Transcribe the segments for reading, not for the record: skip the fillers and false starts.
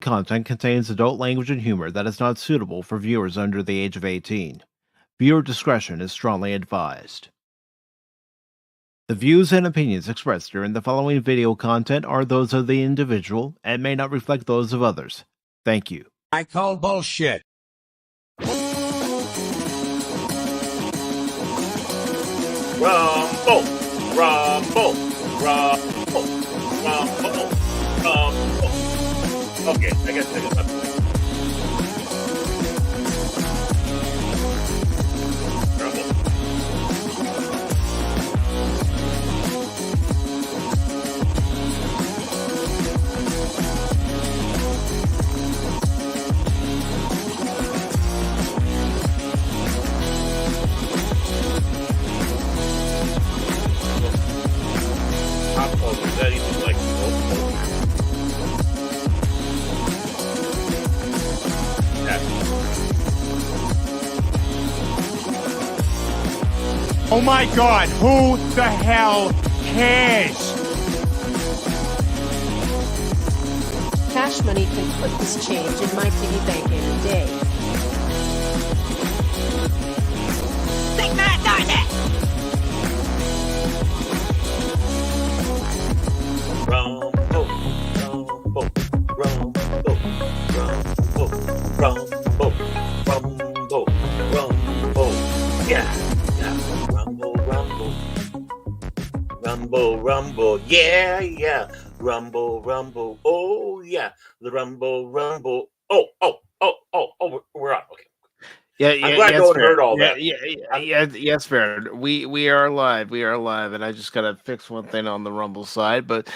Content contains adult language and humor that is not suitable for viewers under the age of 18. Viewer discretion is strongly advised. The views and opinions expressed during the following video content are those of the individual and may not reflect those of others. Thank you. I call bullshit. Rumble, rumble, rumble, rumble, rumble. Okay, I guess I just is that even like Oh my God, who the hell cares? Cash Money can put this change in my piggy bank any day. Big man does it! rumble, rumble, rumble, rumble, rumble, rumble, rumble. Yeah. Rumble, rumble, rumble, rumble, yeah, rumble, rumble, oh yeah, the rumble, rumble, oh, we're on, okay. Yeah, I'm glad no one heard all that. Yes, Baron. We are live. We are live, and I just gotta fix one thing on the Rumble side. But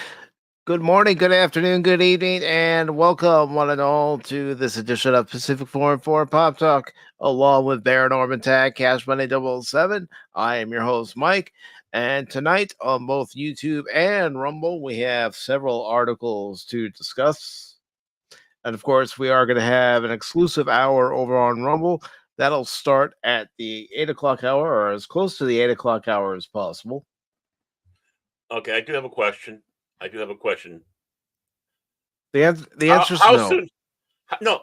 good morning, good afternoon, good evening, and welcome one and all to this edition of Pacific414 Pop Talk, along with Baron Orban Tag, Cash Money 007. I am your host, Mike, and tonight on both YouTube and Rumble, we have several articles to discuss. And of course, we are going to have an exclusive hour over on Rumble. That'll start at the 8 o'clock hour, or as close to the 8 o'clock hour as possible. Okay, I do have a question. The answer is how no. Soon? No.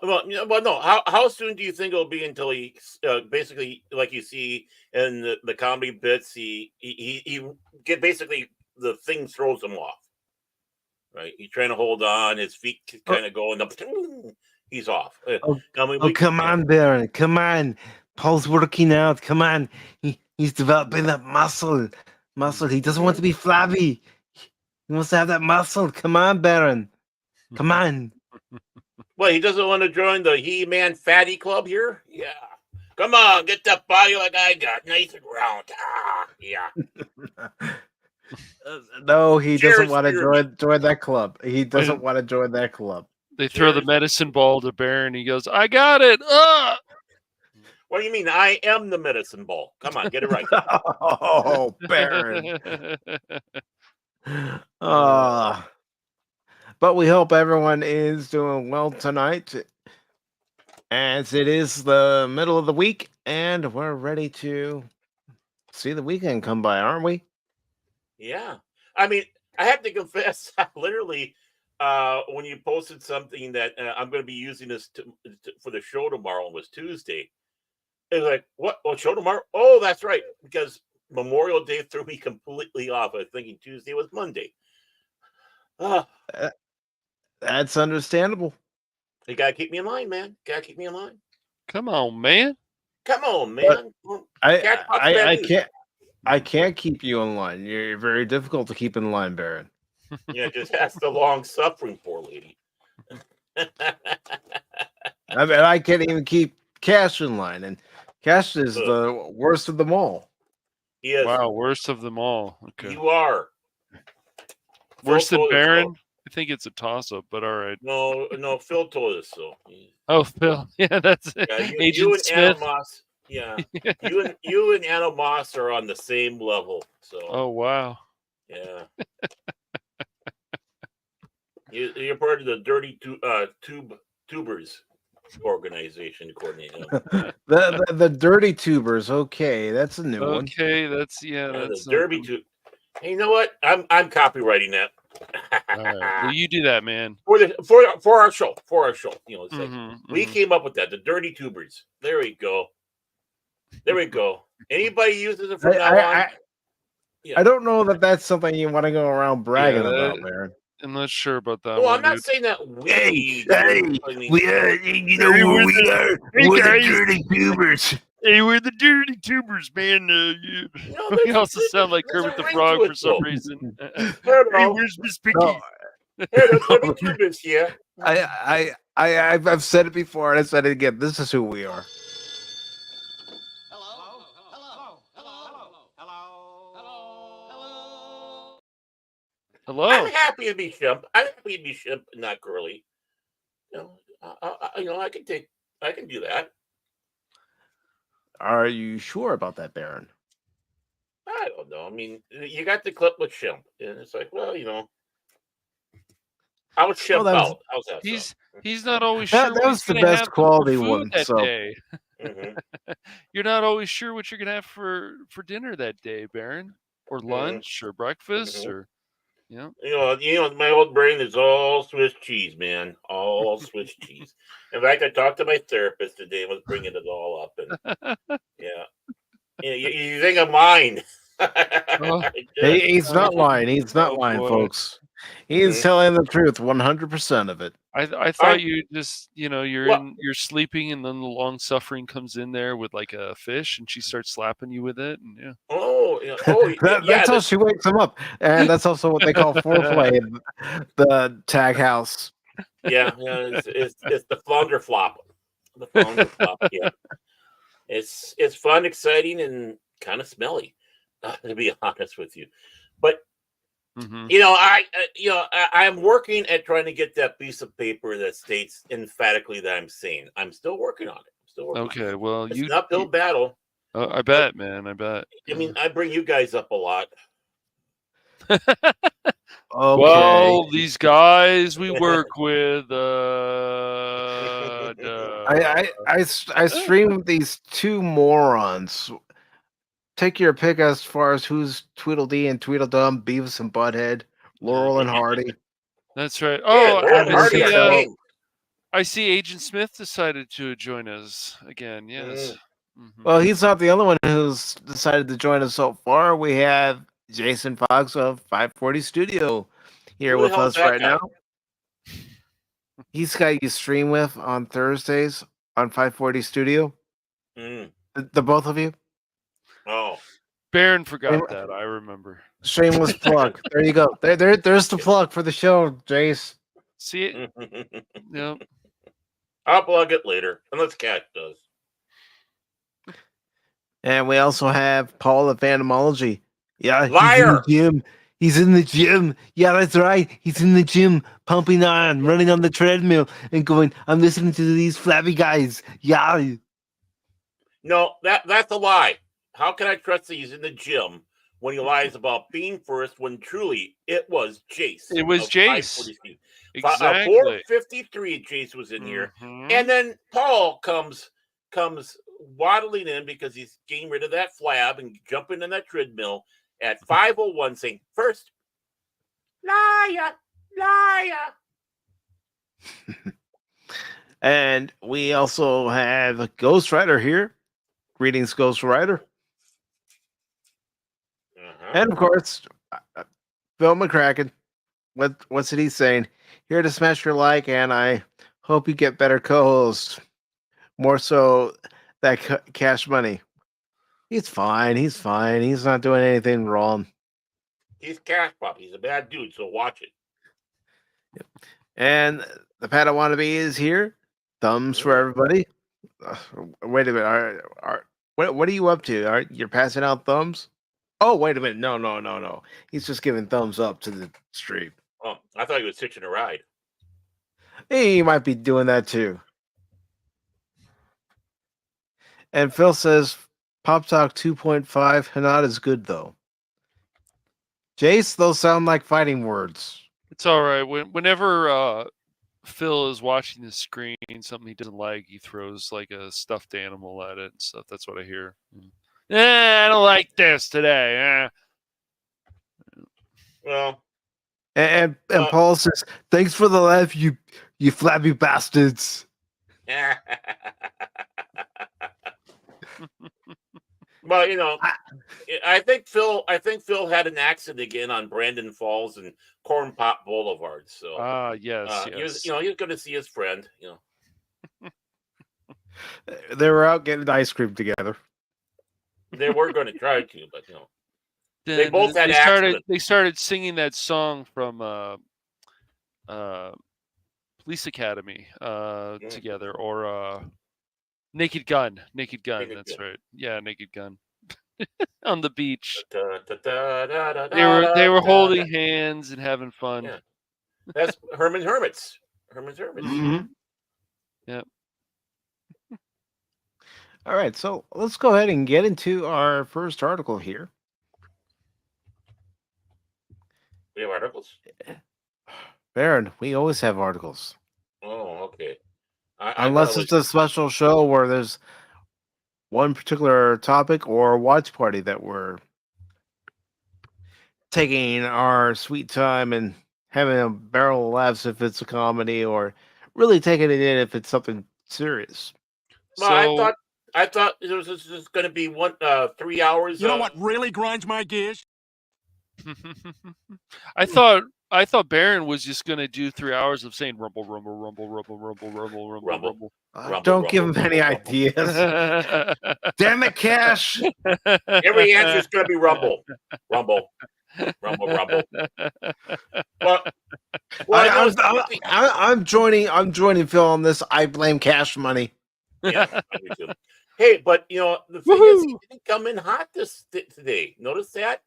How soon do you think it'll be until he basically, like you see in the comedy bits, he get basically the thing throws him off, right? He's trying to hold on, his feet kind of going up. He's off. Come on, Baron. Come on. Paul's working out. Come on. He's developing that muscle. He doesn't want to be flabby. He wants to have that muscle. Come on, Baron. Come on. Well, he doesn't want to join the He-Man Fatty Club here? Yeah. Come on, get that body like I got. Nice and round. Yeah. No, he doesn't want to join that club. He doesn't want to join that club. They throw the medicine ball to Baron. He goes, I got it. What do you mean? I am the medicine ball. Come on, get it right. Oh, Baron. But we hope everyone is doing well tonight, as it is the middle of the week, and we're ready to see the weekend come by, aren't we? Yeah. I mean, I have to confess, literally, when you posted something that I'm going to be using this for the show tomorrow, it was Tuesday. It was like, what? Oh, show tomorrow? Oh, that's right. Because Memorial Day threw me completely off. I was thinking Tuesday was Monday. That's understandable. You got to keep me in line, man. Come on, man. I can't keep you in line. You're very difficult to keep in line, Baron. Yeah, just ask the long-suffering poor lady. I mean, I can't even keep Cash in line, and Cash is the worst of them all. He is. Wow, worst of them all. Okay. You are. Worse than Baron? I think it's a toss-up, but all right. No, Phil told us so. Oh, Phil. Yeah, that's it. Yeah, Agent you and Smith. Anna Moss. Yeah. you and Anna Moss are on the same level. So. Oh, wow. Yeah. You're part of the Dirty Tubers organization, according to him. the Dirty Tubers. Okay, that's a new one. Okay, that's the Derby Tube. Hey, you know what? I'm copywriting that. All right. Well, you do that, man. For our show. You know, it's like we Mhm. came up with that. The dirty tubers. There we go. There we go. Anybody uses it from now on? I don't know that that's something you want to go around bragging Yeah, about, Baron. I'm not sure about that Well, one, I'm not dude. saying that we Hey, do it. hey, I mean, we you know Hey, who we're we the- are? hey, We're guys. the dirty tubers. Hey, we're the dirty tubers, man. no, We also sound like there's Kermit a the ring Frog to for it, some though. reason. Hello. Where's Miss Picky? No, Hey, the dirty tubers here. I've said it before and I said it again. This is who we are. Hello. I'm happy to be Shemp. I'm happy to be Shemp, not Curly. You know, I can do that. Are you sure about that, Baron? I don't know. I mean, you got the clip with Shemp, and it's like, well, you know, I was Shemp that was- out. How's that? He's not always That sure what was he's the gonna best have for quality food one, that so- day. Mm-hmm. You're not always sure what you're gonna have for dinner that day, Baron, or lunch, or breakfast, or You know, my old brain is all Swiss cheese, man. All Swiss cheese. In fact, I talked to my therapist today and was bringing it all up, and yeah, you think of mine. Oh. He's not lying. He's not Oh, lying, boy. folks. He's Mhm. telling the truth, 100% of it. I thought you just you're sleeping and then the long suffering comes in there with like a fish and she starts slapping you with it and yeah. Yeah. That's how she wakes him up, and that's also what they call foreplay in the tag house. Yeah. It's the flounder flop. The flounder flop. Yeah. It's fun, exciting, and kind of smelly, to be honest with you. But Mhm. you know, I'm working at trying to get that piece of paper that states emphatically that I'm sane. I'm still working on it. Okay, well It's an uphill battle. I bet, man. I bet. I mean, I bring you guys up a lot. Okay. Well, these guys we work with. I streamed these two morons. Take your pick as far as who's Tweedledee and Tweedledum, Beavis and Butthead, Laurel and Hardy. That's right. Yeah, Oh, Laurel and Abbott Hardy and are Costello. king. I see Agent Smith decided to join us again. Yes. Mhm. Well, he's not the only one who's decided to join us so far. We have Jason Fox of 540 Studio here Who the with hell is us that right guy? now. He's got you stream with on Thursdays on 540 Studio. Mm. The both of you. Oh, Baron forgot that. I remember. Shameless plug. There you go. There's the plug for the show, Jace. See it? Yep. I'll plug it later, unless Cat does. And we also have Paul of Phantomology. Yeah, Liar! he's in the gym. He's in the gym. Yeah, that's right. He's in the gym, pumping on, running on the treadmill, and going, I'm listening to these flabby guys. Yeah. No, that's a lie. How can I trust that he's in the gym when he lies about being first when truly it was Jace? It was of Jace. 540. Exactly. 453, Jace was in here. Mhm. And then Paul comes waddling in because he's getting rid of that flab and jumping in that treadmill at 5:01 saying, first, liar. And we also have Ghost Rider here. Greetings, Ghost Rider. Uh-huh. And of course, Phil McCracken. What's it he's saying? Here to smash your like, and I hope you get better co-hosts. More so that cash money. He's fine. He's fine. He's not doing anything wrong. He's Cash Pop. He's a bad dude, so watch it. And the Padawannabe is here. Thumbs for everybody. Wait a minute. What are you up to? You're passing out thumbs? Oh, wait a minute. No. He's just giving thumbs up to the stream. Oh, I thought he was hitching a ride. He might be doing that too. And Phil says Pop Talk 2.5 Hanada is good though. Jace, those sound like fighting words. It's all right. Whenever Phil is watching the screen, something he doesn't like, he throws like a stuffed animal at it and stuff. That's what I hear. I don't like this today. Well, And Paul says, "Thanks for the laugh, you flabby bastards." Well, I think Phil had an accident again on Brandon Falls and Corn Pop Boulevard. So yes. he was going to see his friend. They were out getting ice cream together. They were going to try to, but they both had accidents. They started singing that song from Police Academy together, or Naked Gun. Naked Gun. That's right. Yeah, Naked Gun. On the beach. They were holding hands and having fun. Yeah. That's Herman's Hermits. Herman's Hermits. Mm-hmm. Yep. All right, so let's go ahead and get into our first article here. We have articles? Baron, we always have articles. Oh, okay. Unless it's a special show where there's one particular topic or watch party that we're taking our sweet time and having a barrel of laughs if it's a comedy, or really taking it in if it's something serious. Well, I thought it was just going to be 3 hours. You know what really grinds my gears? I thought Baron was just going to do 3 hours of saying rumble, rumble, rumble, rumble, rumble, rumble, rumble, rumble. Don't give him any ideas. Damn it, Cash! Every answer is going to be rumble, rumble, rumble, rumble. I'm joining Phil on this. I blame Cash money. Yeah, I do too. Hey, but the thing is, he didn't come in hot today. Notice that?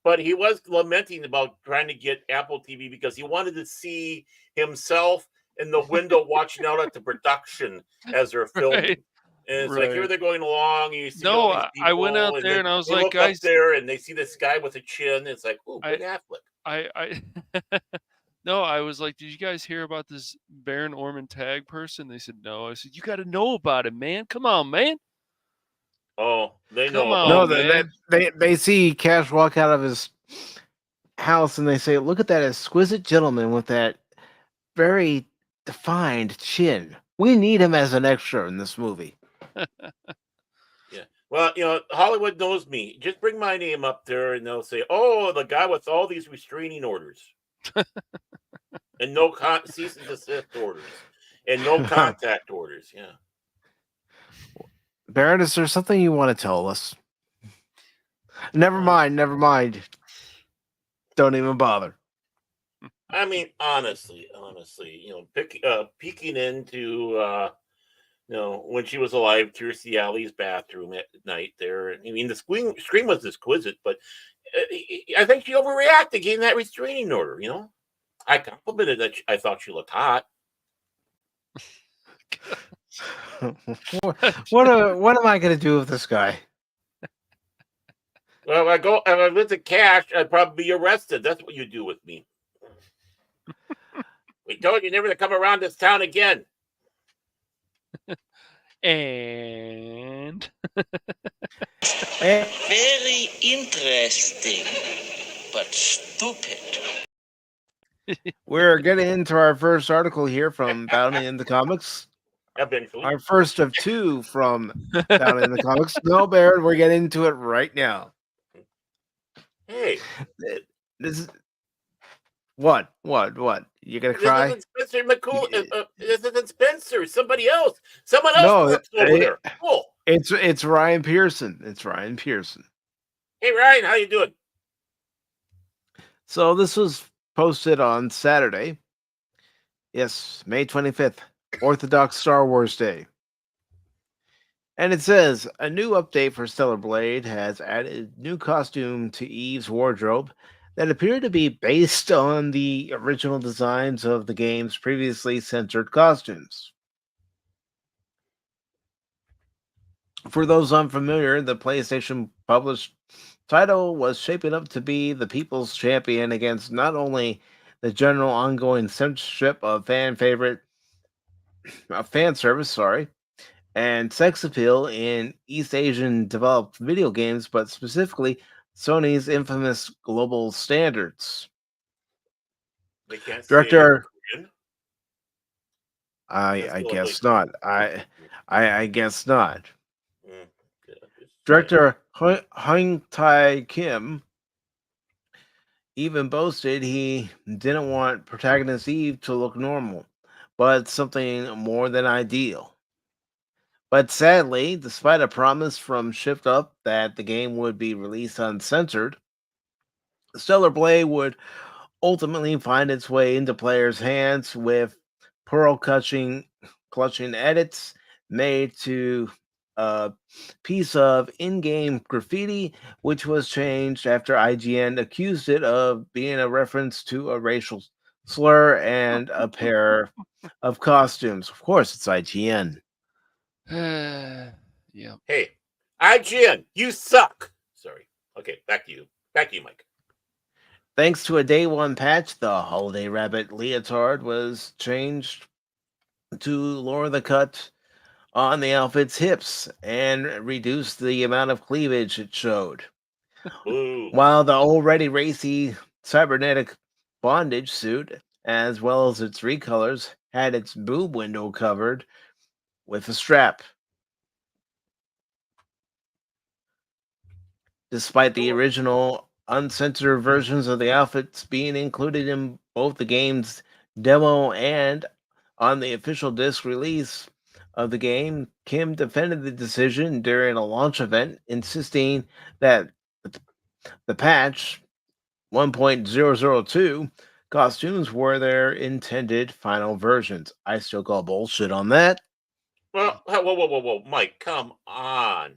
But he was lamenting about trying to get Apple TV because he wanted to see himself in the window watching out at the production as they're filming. Right. And it's like here they're going along. And you see all these people, I went out there and I was like, guys, up there and they see this guy with a chin. It's like, oh, Ben Affleck. No, I was like, did you guys hear about this Baron Orman Tag person? They said no. I said, you got to know about it, man. Come on, man. Oh, they know. No, they see Cash walk out of his house and they say, "Look at that exquisite gentleman with that very defined chin. We need him as an extra in this movie." Yeah. Well, Hollywood knows me. Just bring my name up there and they'll say, "Oh, the guy with all these restraining orders." And no cease and desist orders. And no contact orders. Yeah. Baron, is there something you want to tell us? Never mind. Don't even bother. I mean, honestly, peeking into, when she was alive, Kirstie Alley's bathroom at night there. I mean, the scream was exquisite, but I think she overreacted getting that restraining order, I complimented that I thought she looked hot. What am I going to do with this guy? Well, if I visit Cash, I'd probably be arrested. That's what you do with me. We told you never to come around this town again. And very interesting, but stupid. We're getting into our first article here from Down in the Comics. Eventually. Our first of two from Down in the Comics. No, Baron, we're getting into it right now. Hey. This is... What? You gonna cry? This isn't Spencer McCool. This isn't Spencer. Somebody else. Someone else works over there. Cool. It's Ryan Pearson. Hey, Ryan, how you doing? So this was posted on Saturday. Yes, May 25th, Orthodox Star Wars Day. And it says, a new update for Stellar Blade has added new costume to Eve's wardrobe that appear to be based on the original designs of the game's previously censored costumes. For those unfamiliar, the PlayStation published title was shaping up to be the people's champion against not only the general ongoing censorship of fan service, and sex appeal in East Asian developed video games, but specifically Sony's infamous global standards. They can't Director, say Korean. I guess not. I guess not. Mm, Director Hung Tae Kim even boasted he didn't want protagonist Eve to look normal, but something more than ideal. But sadly, despite a promise from Shift Up that the game would be released uncensored, Stellar Blade would ultimately find its way into players' hands with pearl clutching edits made to a piece of in-game graffiti, which was changed after IGN accused it of being a reference to a racial slur and a pair of costumes. Of course, it's IGN. Yeah. Hey, IGN, you suck. Sorry. Okay, back to you. Back to you, Mike. Thanks to a day one patch, the Holiday Rabbit leotard was changed to lower the cut on the outfit's hips and reduce the amount of cleavage it showed. Boo. While the already racy cybernetic bondage suit, as well as its recolors, had its boob window covered with a strap. Despite the original uncensored versions of the outfits being included in both the game's demo and on the official disc release of the game, Kim defended the decision during a launch event, insisting that the patch 1.002 costumes were their intended final versions. I still call bullshit on that. Well, whoa, Mike, come on.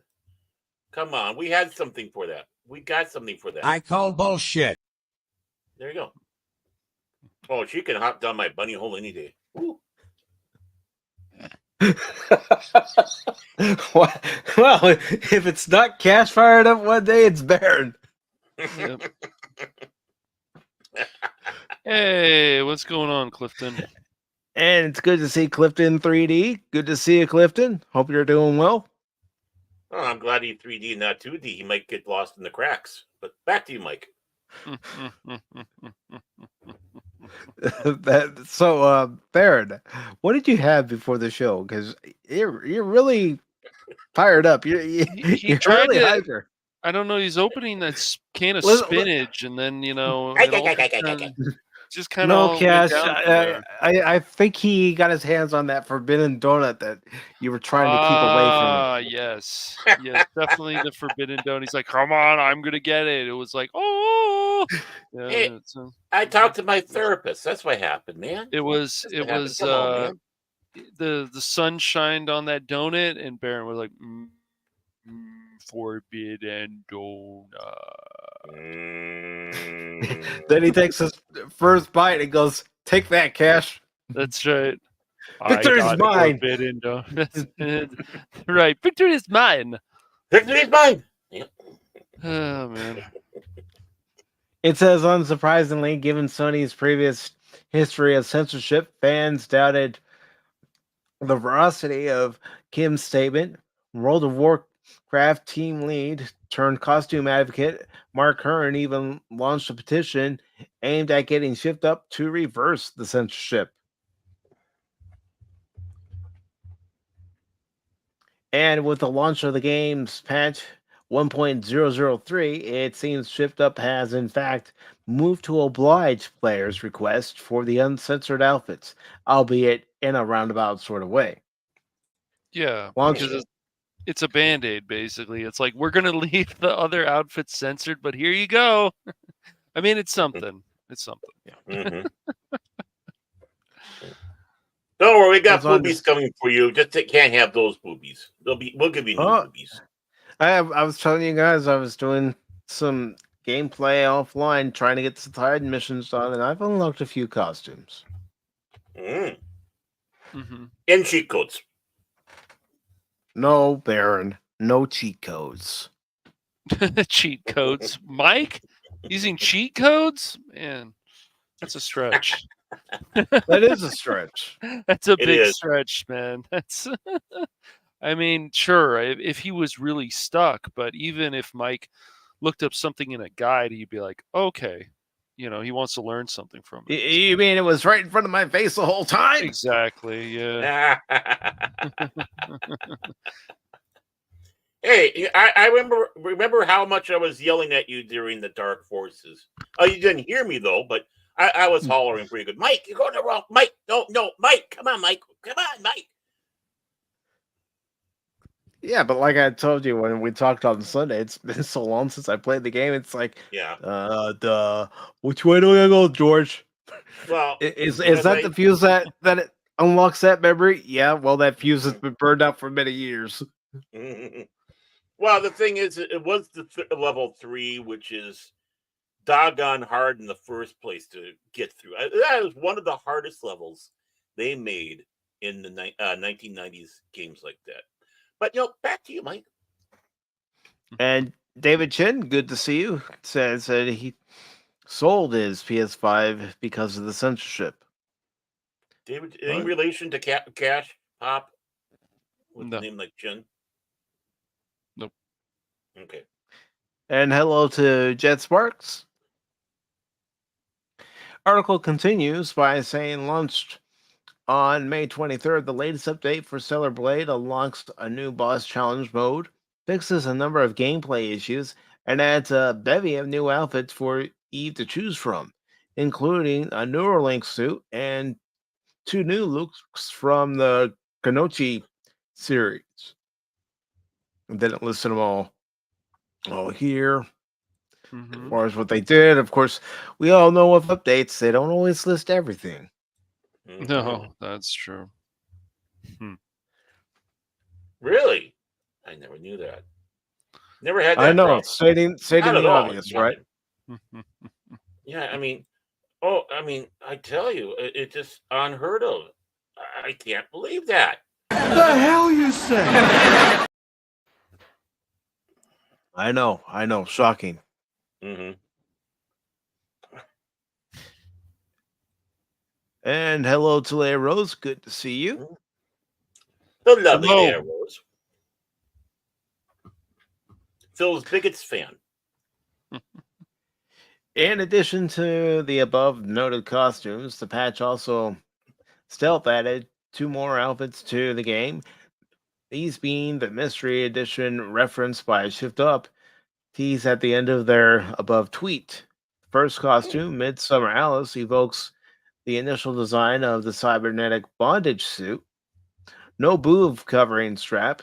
Come on. We had something for that. We got something for that. I call bullshit. There you go. Oh, she can hop down my bunny hole any day. Woo. Well, if it's not Cash fired up one day, it's Baron. Yep. Hey, what's going on, Clifton? And it's good to see Clifton 3D. Good to see you, Clifton. Hope you're doing well. Oh, I'm glad he's 3D and not 2D. He might get lost in the cracks. But back to you, Mike. Baron, what did you have before the show? Because you're really fired up. You're tried really to- hyper. I don't know. He's opening that can of spinach, and then it all just kind of No, Cash. I I think he got his hands on that forbidden donut that you were trying to keep away from him. Yes, definitely the forbidden donut. He's like, "Come on, I'm gonna get it." It was like, "Oh." Yeah, Hey, I talked to my therapist. That's what happened, man. It was. Come on, man. The sun shined on that donut, and Baron was like, "Forbidden donut." Then he takes his first bite and goes, "Take that, Cash." That's right. Victory is mine. Forbidden donut. Right, victory is mine. Victory is mine. Yep. Oh man. It says, unsurprisingly, given Sony's previous history of censorship, fans doubted the veracity of Kim's statement. World of Warcraft team lead turned costume advocate Mark Hearn even launched a petition aimed at getting Shift Up to reverse the censorship. And with the launch of the game's patch 1.003, it seems Shift Up has in fact moved to oblige players' requests for the uncensored outfits, albeit in a roundabout sort of way. Yeah, Launch because it's a Band-Aid, basically. It's like, we're going to leave the other outfits censored, but here you go. I mean, it's something. It's something. Mm-hmm. Don't worry, we got boobies coming for you. Just can't have those boobies. We'll give you new boobies. I was telling you guys I was doing some gameplay offline, trying to get some side missions done, and I've unlocked a few costumes. Mm-hmm. And cheat codes. No, Baron. No cheat codes. Cheat codes. Mike? Using cheat codes? Man, that's a stretch. That is a stretch. That's a big stretch, man. That's I mean, sure, if he was really stuck, but even if Mike looked up something in a guide, he'd be like, okay, he wants to learn something from it. You mean it was right in front of my face the whole time? Exactly. Yeah. Hey, I remember how much I was yelling at you during the Dark Forces. Oh, you didn't hear me though, but I was hollering pretty good. Mike, you're going the wrong. Mike, no, Mike, come on, Mike, come on, Mike. Yeah, but like I told you when we talked on Sunday, it's been so long since I played the game. It's like, which way do I go, George? Well, Is that the fuse that it unlocks that memory? Yeah, well, that fuse has been burned out for many years. Well, the thing is, it was the level 3, which is doggone hard in the first place to get through. That was one of the hardest levels they made in the 1990s games like that. But back to you, Mike. And David Chin, good to see you. Says that he sold his PS5 because of the censorship. David, in relation to Cash Pop with No. a name like Chin? Nope. Okay. And hello to Jet Sparks. Article continues by saying launched on May 23rd, the latest update for Stellar Blade unlocks a new boss challenge mode, fixes a number of gameplay issues, and adds a bevy of new outfits for Eve to choose from, including a Neuralink suit and 2 new looks from the Kanochi series. I didn't list them all here. As far as what they did, of course, we all know with updates, they don't always list everything. No, that's true. Really? I never knew that. Never had that. I know, problem. stating the obvious, right? Yeah, I tell you, it's just unheard of. I can't believe that. The hell you say? I know, shocking. And hello to Leia Rose, good to see you. The lovely Leia Rose. Phil's biggest fan. In addition to the above noted costumes, the patch also stealth added 2 more outfits to the game. These being the Mystery Edition referenced by Shift Up, teased at the end of their above tweet. First costume, Midsummer Alice, evokes the initial design of the cybernetic bondage suit, no boob covering strap,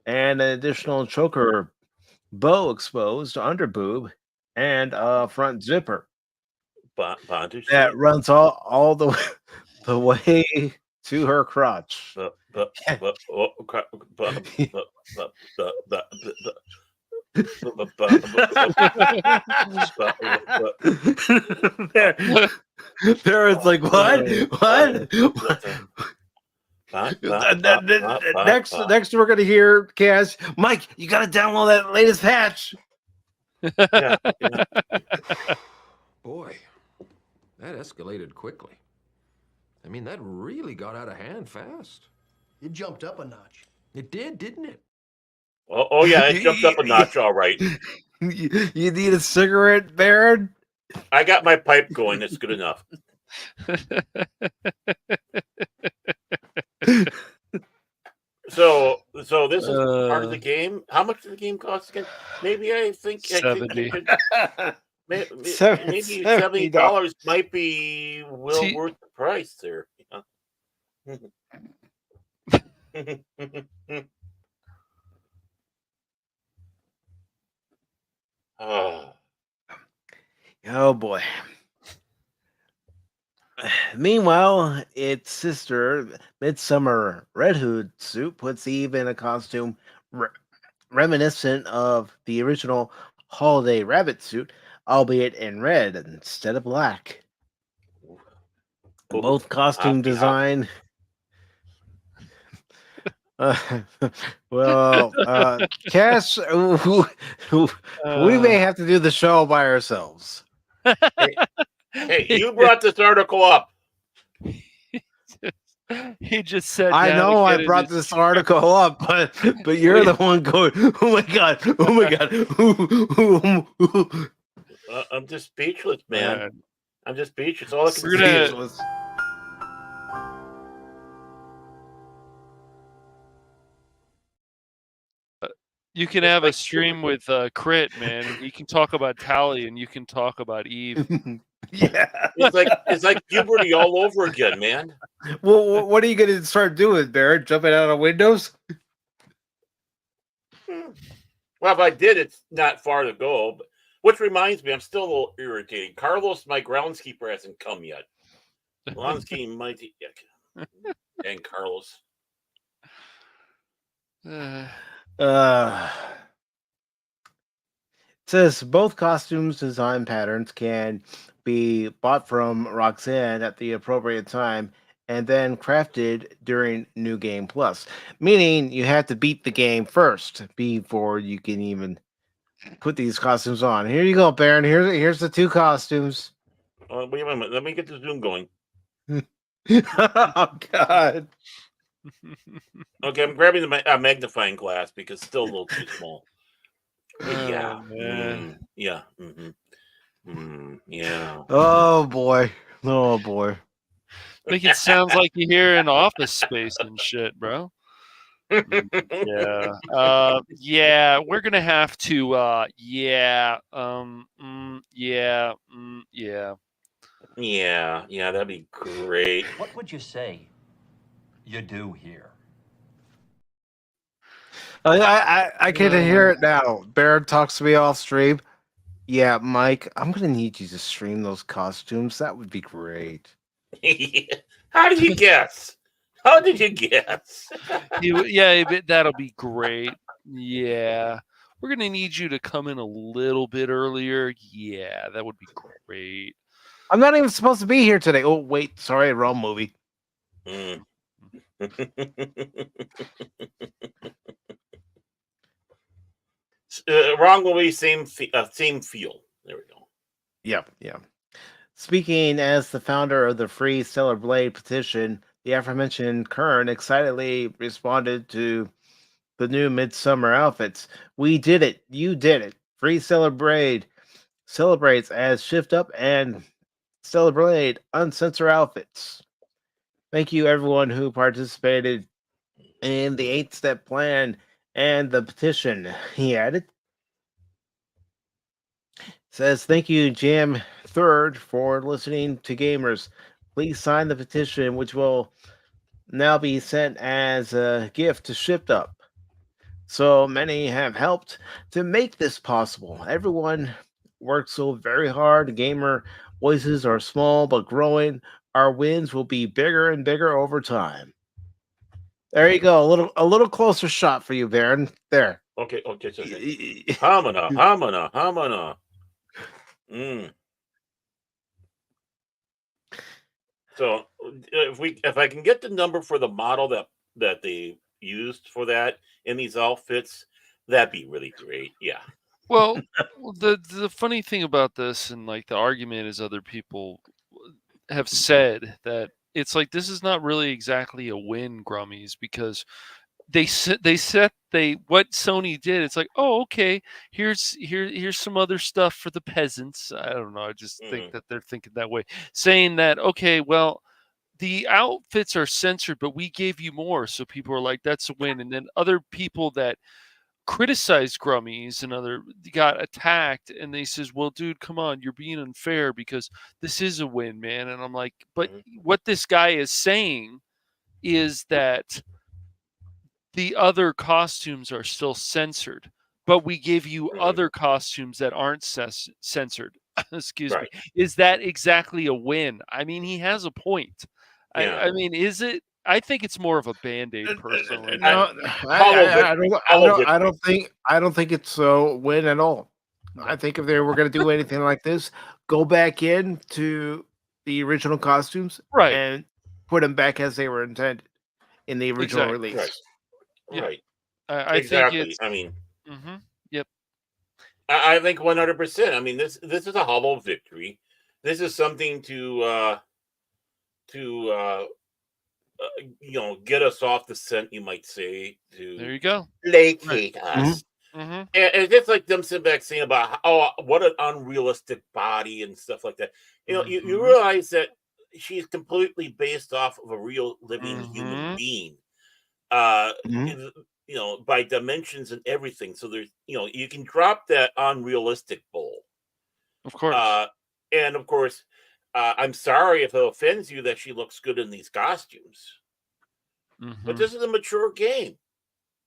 and an additional choker bow exposed under boob, and a front zipper Bondage that runs all the way to her crotch. There it's like what? Next we're gonna hear Cash. Mike, you gotta download that latest patch. Boy, that escalated quickly. I mean, that really got out of hand fast. It jumped up a notch. It did, didn't it? Oh yeah, it jumped up a notch, all right. You need a cigarette, Baron? I got my pipe going. It's good enough. So this is part of the game. How much did the game cost again? Maybe I think $70. Maybe $70 might be worth the price there. Oh boy. Meanwhile, its sister, Midsummer Red Hood suit, puts Eve in a costume reminiscent of the original Holiday Rabbit suit, albeit in red instead of black. Both costume design. Cass, we may have to do the show by ourselves. Hey, you brought this article up. He just said. I know I brought this article up, but you're the one going. Oh my god! Oh my god! I'm just speechless, man. I'm just speechless. All I can We're see is Speechless. You can It's have a like stream with Crit, man, and you can talk about Tally, and you can talk about Eve. Yeah. it's like puberty all over again, man. Well, what are you going to start doing, Barrett? Jumping out of windows? Well, if I did, it's not far to go. But, which reminds me, I'm still a little irritated. Carlos, my groundskeeper, hasn't come yet. Groundskeeping mighty. And Carlos. Uh, says both costumes design patterns can be bought from Roxanne at the appropriate time and then crafted during New Game Plus, meaning you have to beat the game first before you can even put these costumes on. Here you go, Baron. Here's the two costumes. Wait a minute. Let me get the Zoom going. Oh God. Okay, I'm grabbing the magnifying glass because it's still a little too small. Yeah. Man. Yeah. Yeah. Oh boy. Oh boy. Make it sounds like you're here in Office Space and shit, bro. Yeah. Yeah, we're gonna have to yeah. Yeah. Yeah. Yeah, that'd be great. What would you say you do here? I can hear it now. Baron talks to me off stream. Yeah, Mike, I'm gonna need you to stream those costumes. That would be great. How did you guess? How did you guess? Yeah, that'll be great. Yeah. We're gonna need you to come in a little bit earlier. Yeah, that would be great. I'm not even supposed to be here today. Oh wait, sorry, wrong movie. Wrong movie, same feel. There we go. Yep. Speaking as the founder of the Free Stellar Blade petition, the aforementioned Kern excitedly responded to the new midsummer outfits. We did it. You did it. Free Stellar Blade celebrates as Shift Up and Stellar Blade uncensored outfits. Thank you, everyone who participated in the 8-step plan and the petition, he added. Says, thank you, Jam Third, for listening to gamers. Please sign the petition, which will now be sent as a gift to Shift Up. So many have helped to make this possible. Everyone works so very hard. Gamer voices are small but growing. Our wins will be bigger and bigger over time. There you go. A little closer shot for you, Baron. There. Okay. Hamana. So if I can get the number for the model that they used for that in these outfits, that'd be really great. Yeah. Well, the funny thing about this and like the argument is other people have said that it's like this is not really exactly a win, Grummies, because what Sony did. It's like, oh, okay, here's some other stuff for the peasants. I don't know. I just think that they're thinking that way, saying that okay, well, the outfits are censored, but we gave you more, so people are like, that's a win. And then other people that criticized Grummies and other got attacked, and they says, well, dude, come on, you're being unfair because this is a win, man. And I'm like, but what this guy is saying is that the other costumes are still censored, but we give you other costumes that aren't censored. Excuse me. Is that exactly a win? I mean, he has a point. Yeah. I mean, is it? I think it's more of a band-aid, personally. No, I don't think it's a win at all. I think if they were going to do anything like this, go back in to the original costumes, and put them back as they were intended in the original release. Right. I exactly. think it's. I mean, yep. I think 100%. I mean, this is a hollow victory. This is something to get us off the scent, you might say. To there you go. placate us. And it's just like them sitting back saying about, oh, what an unrealistic body and stuff like that. You realize that she's completely based off of a real living human being. By dimensions and everything. So there's, you can drop that unrealistic bull. Of course. And of course, I'm sorry if it offends you that she looks good in these costumes. But this is a mature game.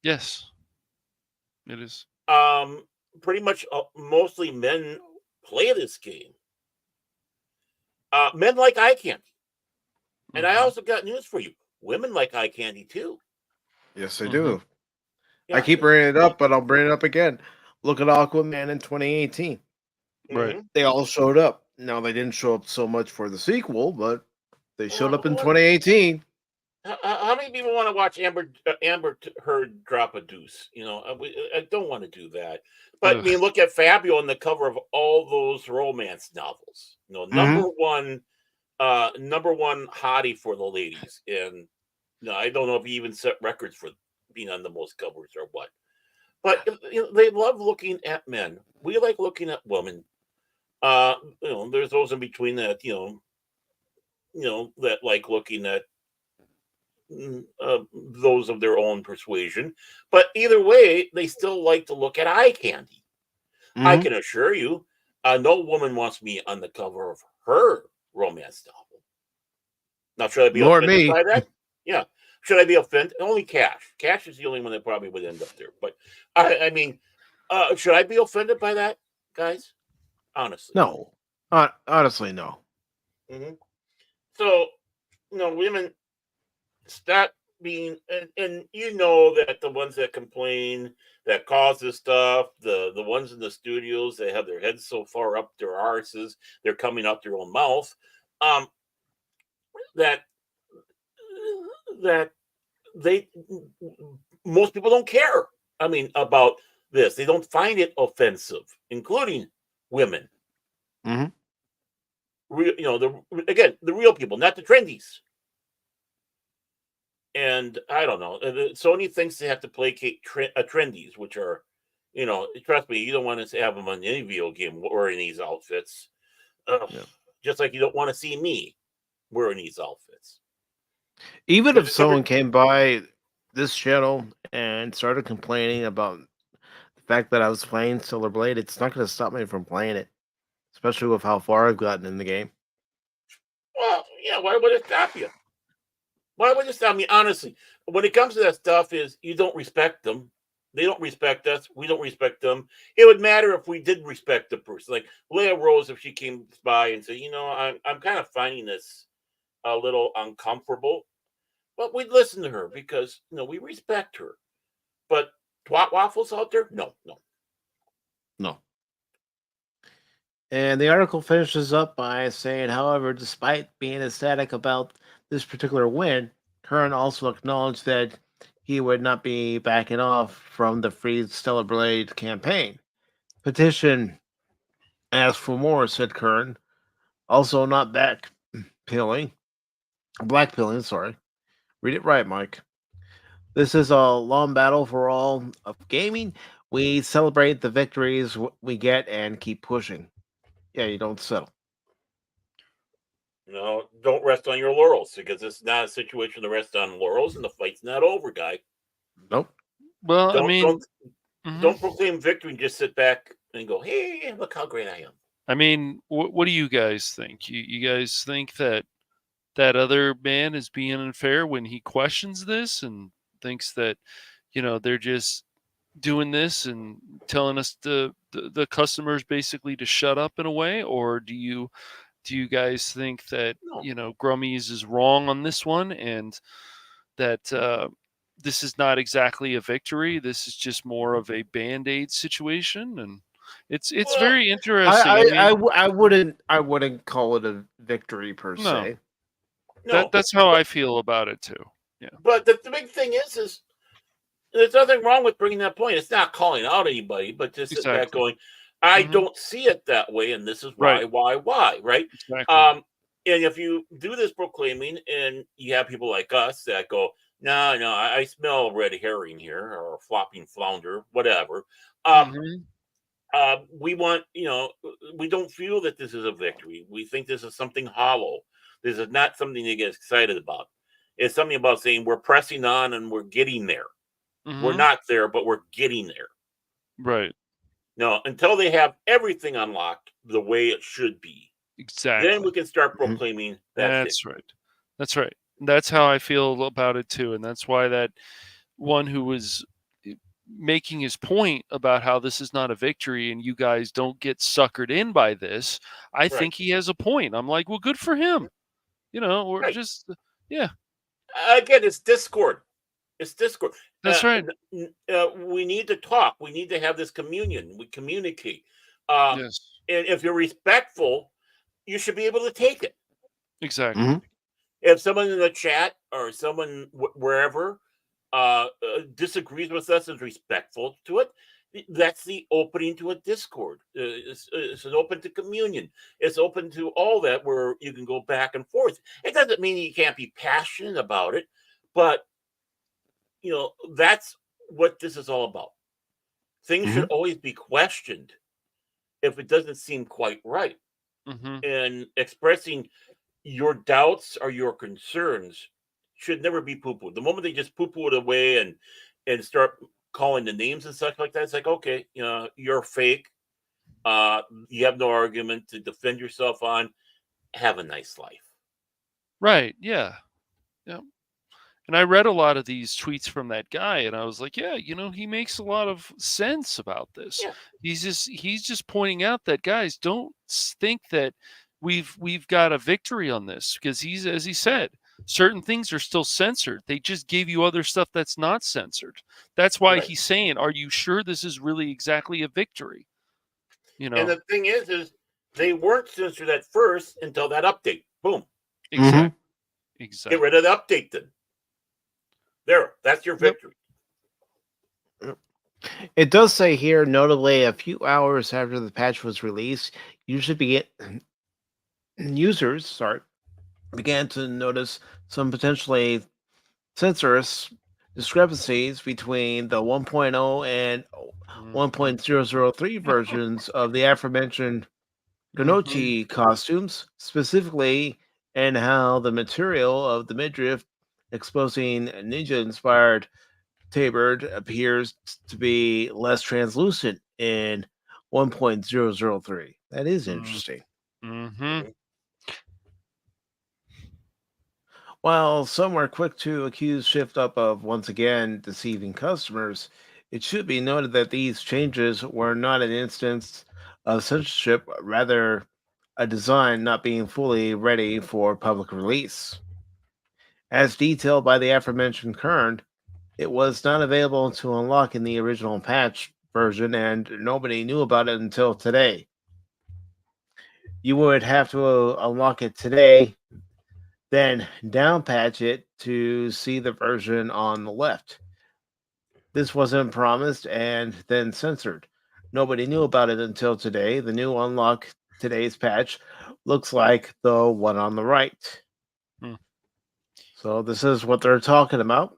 Yes, it is. Pretty much mostly men play this game. Men like eye candy. And I also got news for you. Women like eye candy too. Yes, I do. Yeah. I keep bringing it up, but I'll bring it up again. Look at Aquaman in 2018. Right. They all showed up. Now, they didn't show up so much for the sequel, but they showed up in 2018. How many people want to watch Amber Heard drop a deuce? I don't want to do that. But I mean, look at Fabio on the cover of all those romance novels. Number one hottie for the ladies. And I don't know if he even set records for being on the most covers or what. But they love looking at men. We like looking at women. There's those in between that that like looking at those of their own persuasion. But either way, they still like to look at eye candy. I can assure you, no woman wants me on the cover of her romance novel. Now, should I be offended by that? Yeah. Should I be offended? Only Cash. Cash is the only one that probably would end up there. But I mean, should I be offended by that, guys? Honestly, no. Honestly, no. So, women stop being, and that the ones that complain, that cause this stuff, the ones in the studios, they have their heads so far up their arses, they're coming out their own mouth. That most people don't care. I mean, about this, they don't find it offensive, including women. The real people, not the trendies. And I don't know. Sony thinks they have to placate trendies, which are, trust me, you don't want to have them on any video game wearing these outfits. Just like you don't want to see me wearing these outfits. Even if someone came by this channel and started complaining about the fact that I was playing Solar Blade, it's not going to stop me from playing it, especially with how far I've gotten in the game. Well, yeah, why would it stop you? Why would it stop me? Honestly, when it comes to that stuff, is you don't respect them. They don't respect us. We don't respect them. It would matter if we did respect the person. Like Leah Rose, if she came by and said, I'm kind of finding this a little uncomfortable. But we'd listen to her because, we respect her. But twat waffles out there? No. And the article finishes up by saying, however, despite being ecstatic about this particular win, Curran also acknowledged that he would not be backing off from the Free Stellar Blade campaign. Petition asked for more, said Curran. Also not blackpilling, sorry. Read it right, Mike. This is a long battle for all of gaming. We celebrate the victories we get and keep pushing. Yeah, you don't settle. Don't rest on your laurels, because this is not a situation to rest on laurels, and the fight's not over, guy. Nope. Well, don't proclaim victory and just sit back and go, hey, look how great I am. I mean, what do you guys think? You guys think that other man is being unfair when he questions this and thinks that, they're just doing this and telling us the customers basically to shut up in a way? Or do you guys think that, Grummies is wrong on this one, and that this is not exactly a victory? This is just more of a Band-Aid situation, and it's very interesting. I wouldn't call it a victory per se. No, that's how I feel about it too. Yeah. But the big thing is there's nothing wrong with bringing that point. It's not calling out anybody, but just sit back going, I don't see it that way, and this is why, right? Exactly. And if you do this proclaiming, and you have people like us that go, No, I smell red herring here, or flopping flounder, whatever. Mhm. We want, we don't feel that this is a victory. We think this is something hollow. This is not something to get excited about. It's something about saying we're pressing on and we're getting there. We're Mhm. not there, but we're getting there. Right. No, until they have everything unlocked the way it should be, then Exactly. we can start Mhm. proclaiming that That's victory. right. That's right. That's how I feel about it too, and that's why that one who was making his point about how this is not a victory and you guys don't get suckered in by this, I Right. think he has a point. I'm like, well, good for him. We're Right. just, yeah, Again, it's discord. It's discord. that's right. We need to talk. We need to have this communion. We communicate. Uh, Yes, and if you're respectful, you should be able to take it. exactly. Mhm. If someone in the chat or someone wherever disagrees with us, is respectful to it, that's the opening to a discord. It's an open to communion. It's open to all that, where you can go back and forth. It doesn't mean you can't be passionate about it, but that's what this is all about. Things should Mhm. always be questioned if it doesn't seem quite right. Hmm. And expressing your doubts or your concerns should never be poo-pooed. The moment they just poo-poo it away and start calling the names and stuff like that, it's like, okay, you're fake. You have no argument to defend yourself on. Have a nice life. Right. Yeah. Yeah. And I read a lot of these tweets from that guy, and I was like, yeah, he makes a lot of sense about this. Yeah. He's just pointing out that, guys, don't think that we've got a victory on this, because he's, as he said, certain things are still censored. They just gave you other stuff that's not censored. That's why Right. he's saying, are you sure this is really exactly a victory? And the thing is they weren't censored at first until that update. Boom. Exactly. Mhm. Get rid Exactly. of the update then. There, that's your Yep. victory. It does say here, notably, a few hours after the patch was released, users, began to notice some potentially censorious discrepancies between the 1.0 and Mhm. 1.003 versions of the aforementioned Mhm. Ganochi costumes, specifically in how the material of the midriff exposing ninja-inspired tabard appears to be less translucent in 1.003. That is interesting. Mhm. While some were quick to accuse Shift Up of once again deceiving customers, it should be noted that these changes were not an instance of censorship, rather, a design not being fully ready for public release. As detailed by the aforementioned Kern, it was not available to unlock in the original patch version, and nobody knew about it until today. You would have to unlock it today, then downpatch it to see the version on the left. This wasn't promised and then censored. Nobody knew about it until today. The new unlock today's patch looks like the one on the right. Hmm. So this is what they're talking about.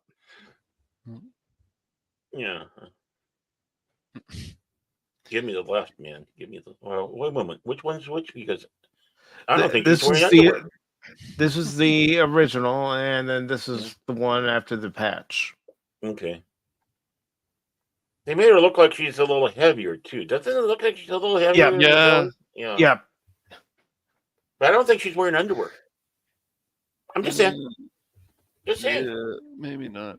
Yeah. Give me the left, man. Give me the. Well, wait a moment. Which one's which? Because I don't think he's This wearing is underwear. the original, and then this Yeah. is the one after the patch. Okay. They made her look like she's a little heavier too. Doesn't it look like she's a little Yeah, heavier in the Yeah. belly? Yeah. yeah. But I don't think she's wearing underwear. I'm just saying. Just saying. Yeah, maybe not.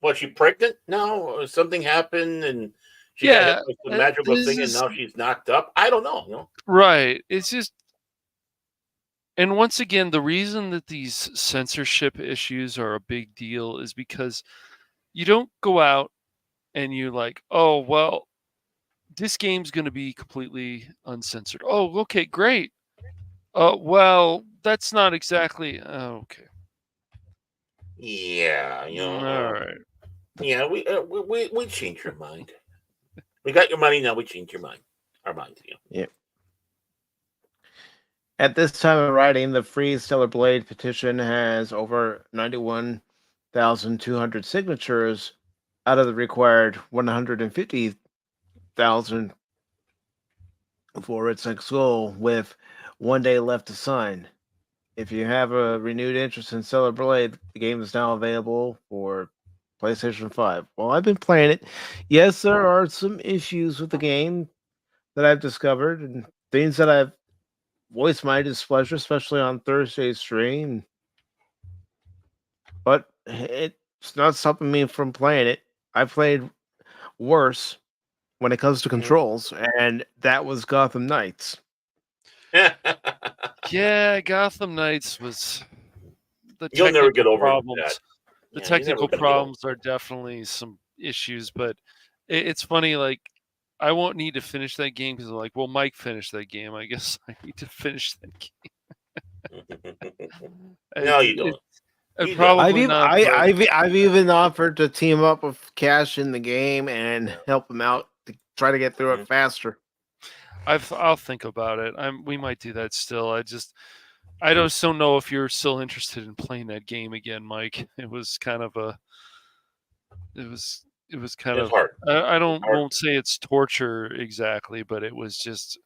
Was she pregnant now? Or something happened and she got hit Yeah, with the magical this thing and is now she's knocked up? I don't know. right. It's just, and once again, the reason that these censorship issues are a big deal is because you don't go out and you're like, oh, well, this game's going to be completely uncensored. Oh, okay, great. Well, that's not exactly. Okay. Yeah, All right. yeah, we changed your mind. We got your money now. We changed your mind. Our minds. Yeah. At this time of writing, the Free Stellar Blade petition has over 91,200 signatures out of the required 150,000 for its next goal, with 1 day left to sign. If you have a renewed interest in Stellar Blade, the game is now available for PlayStation 5. Well, I've been playing it. Yes, there are some issues with the game that I've discovered and things that I've voiced my displeasure, especially on Thursday's stream. But it's not stopping me from playing it. I played worse when it comes to controls, and that was Gotham Knights. Yeah, Gotham Knights was the You'll never get over problems. that. The Yeah, you're never technical gonna get over problems are definitely some issues, but it's funny. Like, I won't need to finish that game because I'm like, well, Mike finished that game. I guess I need to finish that game. No, you don't. You don't. I've even offered to team up with Cash in the game and help him out to try to get through it faster. I'll think about it. We might do that still. I just don't know if you're still interested in playing that game again, Mike. It was kind of a. It was kind It's of hard. I It's hard. won't say it's torture exactly, but it was just.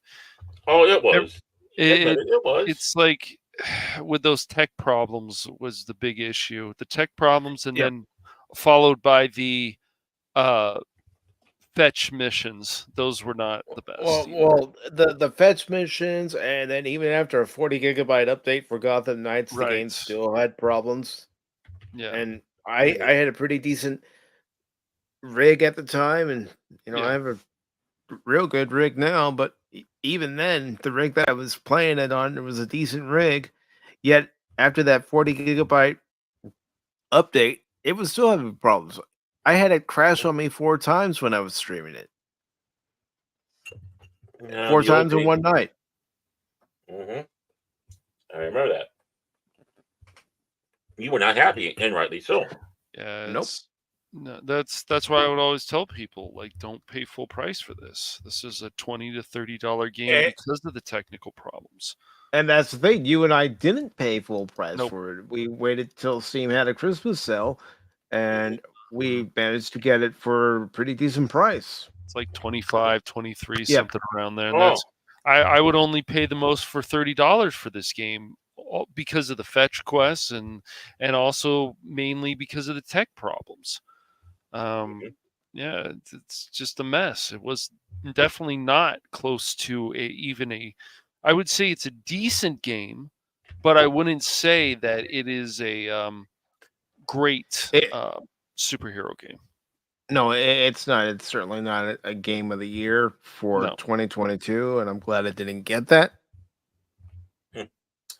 Oh, it was. It was. It's like with those tech problems was the big issue. The tech problems, and then followed by the fetch missions. Those were not the best. Well, the fetch missions, and then even after a 40 gigabyte update for Gotham Knights, the game still had problems. Yeah, and I had a pretty decent rig at the time, and I have a real good rig now. But even then, the rig that I was playing it on, it was a decent rig. Yet after that 40 gigabyte update, it was still having problems. I had it crash on me 4 times when I was streaming it. 4 times in one night. I remember that. You were not happy, and rightly so. Yeah. Nope. No, that's why I would always tell people, like, don't pay full price for this. This is a $20 to $30 game because of the technical problems. And that's the thing. You and I didn't pay full price for it. We waited till Steam had a Christmas sale, and we managed to get it for a pretty decent price. It's like 25, 23, something around there. And I would only pay the most for $30 for this game because of the fetch quests and also mainly because of the tech problems. Yeah, it's just a mess. It was definitely not close to I would say it's a decent game, but I wouldn't say that it is a great superhero game. No, it's not. It's certainly not a game of the year for 2022, and I'm glad it didn't get that.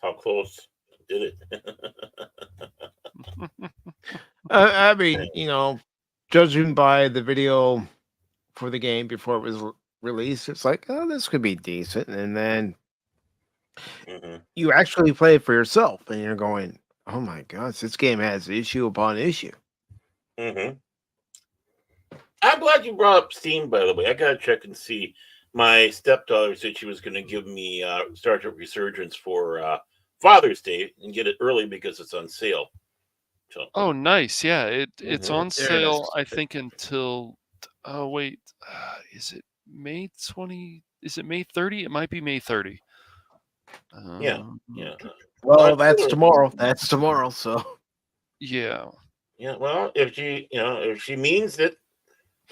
How close did it? I mean, judging by the video for the game before it was released, it's like, oh, this could be decent. And then you actually play it for yourself, and you're going, oh my gosh, this game has issue upon issue. I'm glad you brought up Steam, by the way. I gotta check and see. My stepdaughter said she was going to give me Star Trek Resurgence for Father's Day and get it early because it's on sale. So. Oh, nice! Yeah, it's on sale. I think until is it May 20? Is it May 30? It might be May 30. Yeah. Well, that's tomorrow. That's tomorrow. So. Yeah. Yeah. Well, if she means that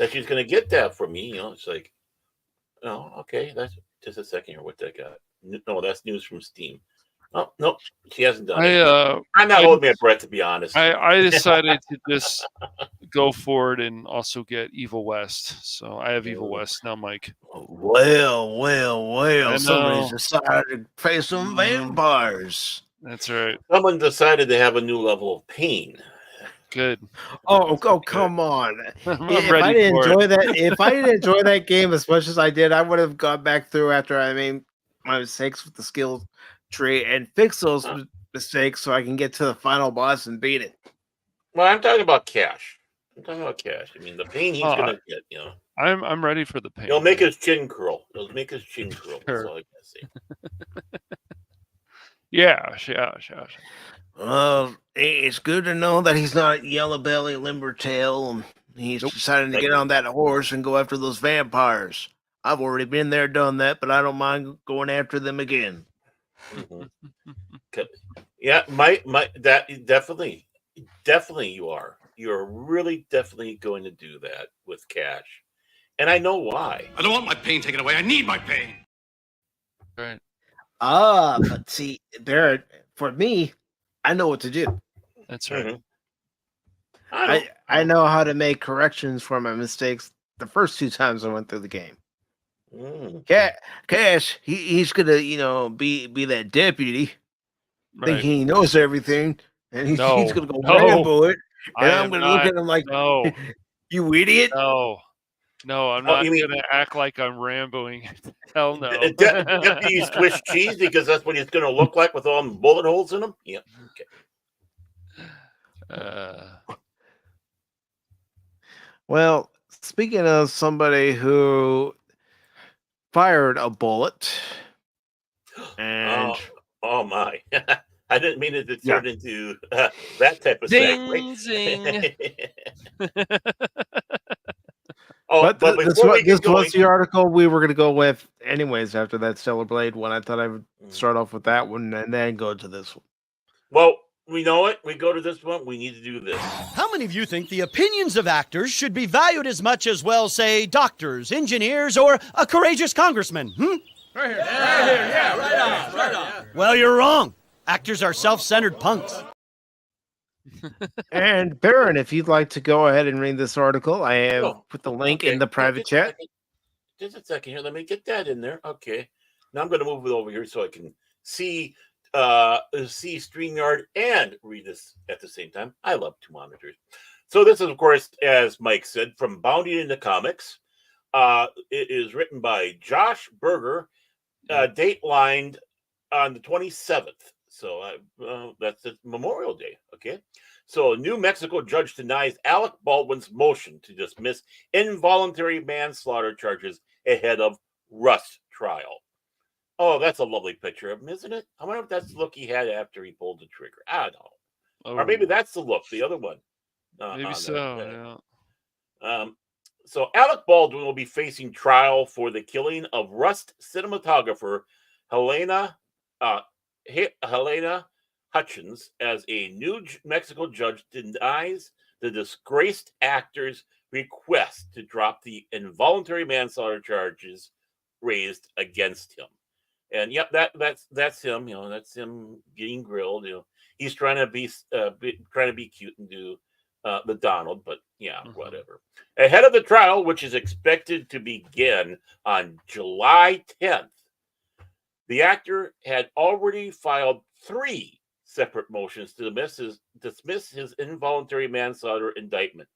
she's going to get that for me, it's like, oh, okay. That's just a second here. What that got? No, that's news from Steam. Oh, nope, she hasn't done it. I'm not holding my breath, to be honest. I decided to just go for it and also get Evil West. So I have Evil West now, Mike. Well. Somebody's decided to face some vampires. That's right. Someone decided to have a new level of pain. Good. Oh, come on! If I didn't enjoy that game as much as I did, I would have gone back through after I made my mistakes with the skill tree and fix those mistakes so I can get to the final boss and beat it. Well, I'm talking about Cash. I mean, the pain he's gonna get. I'm ready for the pain. It'll make his chin curl. That's all I gotta say. Yeah. It's good to know that he's not Yellow Belly, Limbertail, and he's Nope. deciding to Thank get you. on that horse and go after those vampires. I've already been there, done that, but I don't mind going after them again. Mhm. Yeah, my that definitely you are. You're really definitely going to do that with Cash. And I know why. I don't want my pain taken away. I need my pain. Right. But see, there for me, I know what to do. That's right. Mhm. I I know how to make corrections for my mistakes the first 2 times I went through the game. know. Cash, he's gonna, be that deputy, Right. thinking he knows everything, and he's No. gonna go No. Rambo it, and I I'm am gonna look not. at him like, No. you idiot. No, I'm Oh, not you mean gonna act like I'm Ramboing. Hell no. Deputy Swiss cheese because that's what he's going to look like with all them bullet holes in him? Yeah. Okay. Well, speaking of somebody who fired a bullet, and Oh my. I didn't mean it to Yeah. turn into that type of Ding, segue. zing. but but this before we was get going, the article we were gonna go with anyways after that Stellar Blade one. I thought I would start off with that one and then go to this one. well, we know it. We go to this one. We need to do this. How many of you think the opinions of actors should be valued as much as, well, say, doctors, engineers, or a courageous congressman? Right here. Yeah, right on. Well, you're wrong. Actors are self-centered punks. And Baron, if you'd like to go ahead and read this article, I have put the link in the private chat. Just a second here. Let me get that in there. Okay. Now I'm going to move it over here so I can see StreamYard and read this at the same time. I love 2 monitors. So this is, of course, as Mike said, from Bounding into Comics. It is written by Josh Berger, datelined on the 27th. So that's Memorial Day. Okay. So a New Mexico judge denies Alec Baldwin's motion to dismiss involuntary manslaughter charges ahead of Rust trial. Oh, that's a lovely picture of him, isn't it? I wonder if that's the look he had after he pulled the trigger. I don't know. Or maybe that's the look, the other one. Maybe so, yeah. So Alec Baldwin will be facing trial for the killing of Rust cinematographer Helena Hutchins as a New Mexico judge denies the disgraced actor's request to drop the involuntary manslaughter charges raised against him. And yep, that's him. That's him getting grilled. He's trying to be cute and do the Donald, but yeah, whatever. Ahead of the trial, which is expected to begin on July 10th, the actor had already filed 3 separate motions to dismiss his involuntary manslaughter indictment.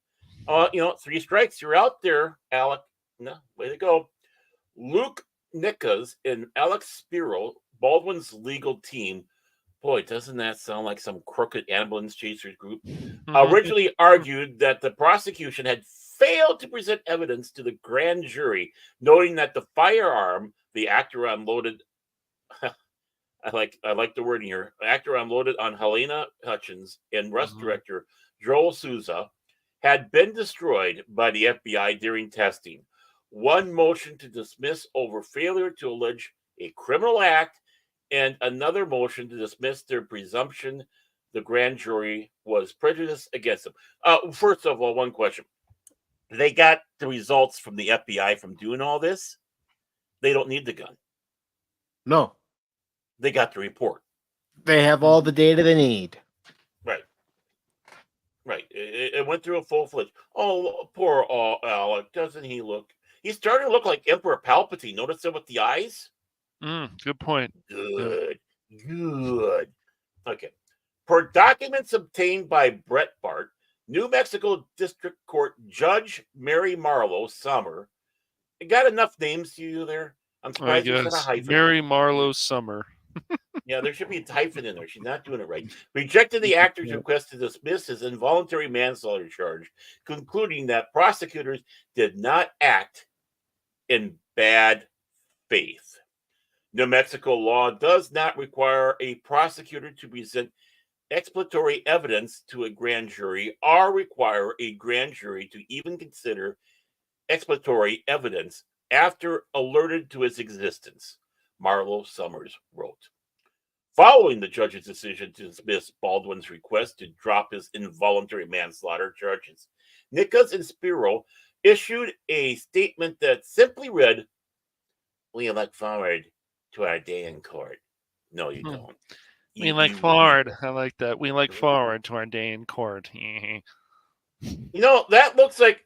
3 strikes, you're out there, Alec. No, way to go. Luke Nickas and Alex Spiro, Baldwin's legal team. Boy, doesn't that sound like some crooked ambulance chasers group? Originally argued that the prosecution had failed to present evidence to the grand jury, noting that the firearm the actor unloaded. I like the wording here. Actor unloaded on Helena Hutchins and Rust director Joel Souza had been destroyed by the FBI during testing. 1 motion to dismiss over failure to allege a criminal act, and another motion to dismiss their presumption the grand jury was prejudiced against them. First of all, one question. They got the results from the FBI from doing all this. They don't need the gun. No. They got the report. They have all the data they need. Right. It went through a full-fledged. Oh, poor Alec. Doesn't he look? He's starting to look like Emperor Palpatine. Notice it with the eyes? Good point. Good. Okay. Per documents obtained by Brett Bart, New Mexico District Court Judge Mary Marlowe Summer. Got enough names to you there? I'm surprised there's not a hyphen. Mary Marlowe Summer. Yeah, there should be a hyphen in there. She's not doing it right. Rejected the actor's request to dismiss his involuntary manslaughter charge, concluding that prosecutors did not act in bad faith. New Mexico law does not require a prosecutor to present exploratory evidence to a grand jury or require a grand jury to even consider exploratory evidence after alerted to its existence, Marlo Summers wrote. Following the judge's decision to dismiss Baldwin's request to drop his involuntary manslaughter charges, Nichols and Spiro issued a statement that simply read, "We look forward to our day in court." No, you don't. We look forward. I like that. We look forward to our day in court. You know, that looks like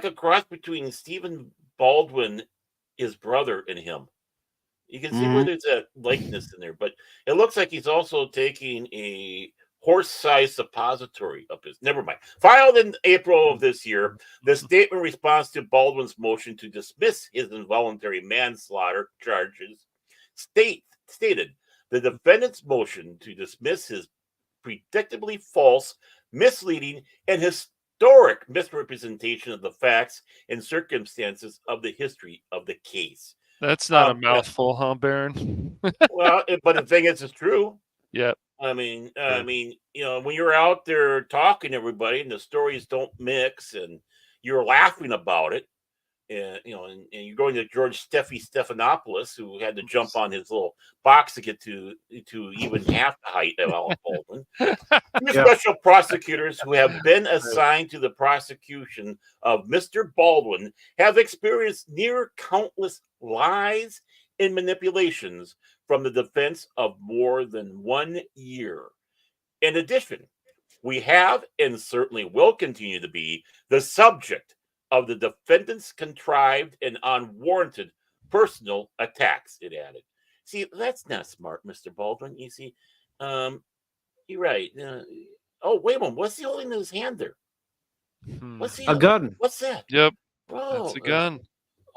a cross between Stephen Baldwin, his brother, and him. You can see where there's a likeness in there, but it looks like he's also taking a horse-sized suppository up his. Never mind. Filed in April of this year, the statement response to Baldwin's motion to dismiss his involuntary manslaughter charges stated the defendant's motion to dismiss his predictably false, misleading, and historic misrepresentation of the facts and circumstances of the history of the case. That's not a mouthful, huh, Baron? Well, but the thing is, it's true. Yep. I mean, you know, when you're out there talking to everybody and the stories don't mix and you're laughing about it, and you know, and you're going to George Stephanopoulos, who had to jump on his little box to get to even half the height of Alec Baldwin. Two special prosecutors who have been assigned to the prosecution of Mr. Baldwin have experienced near countless lies and manipulations from the defense of more than 1 year. In addition, we have and certainly will continue to be the subject of the defendant's contrived and unwarranted personal attacks, it added. See, that's not smart, Mr. Baldwin. You see, you're right. Oh, wait a moment. What's he holding in his hand there? A gun. What's that? Yep. Oh, that's a gun.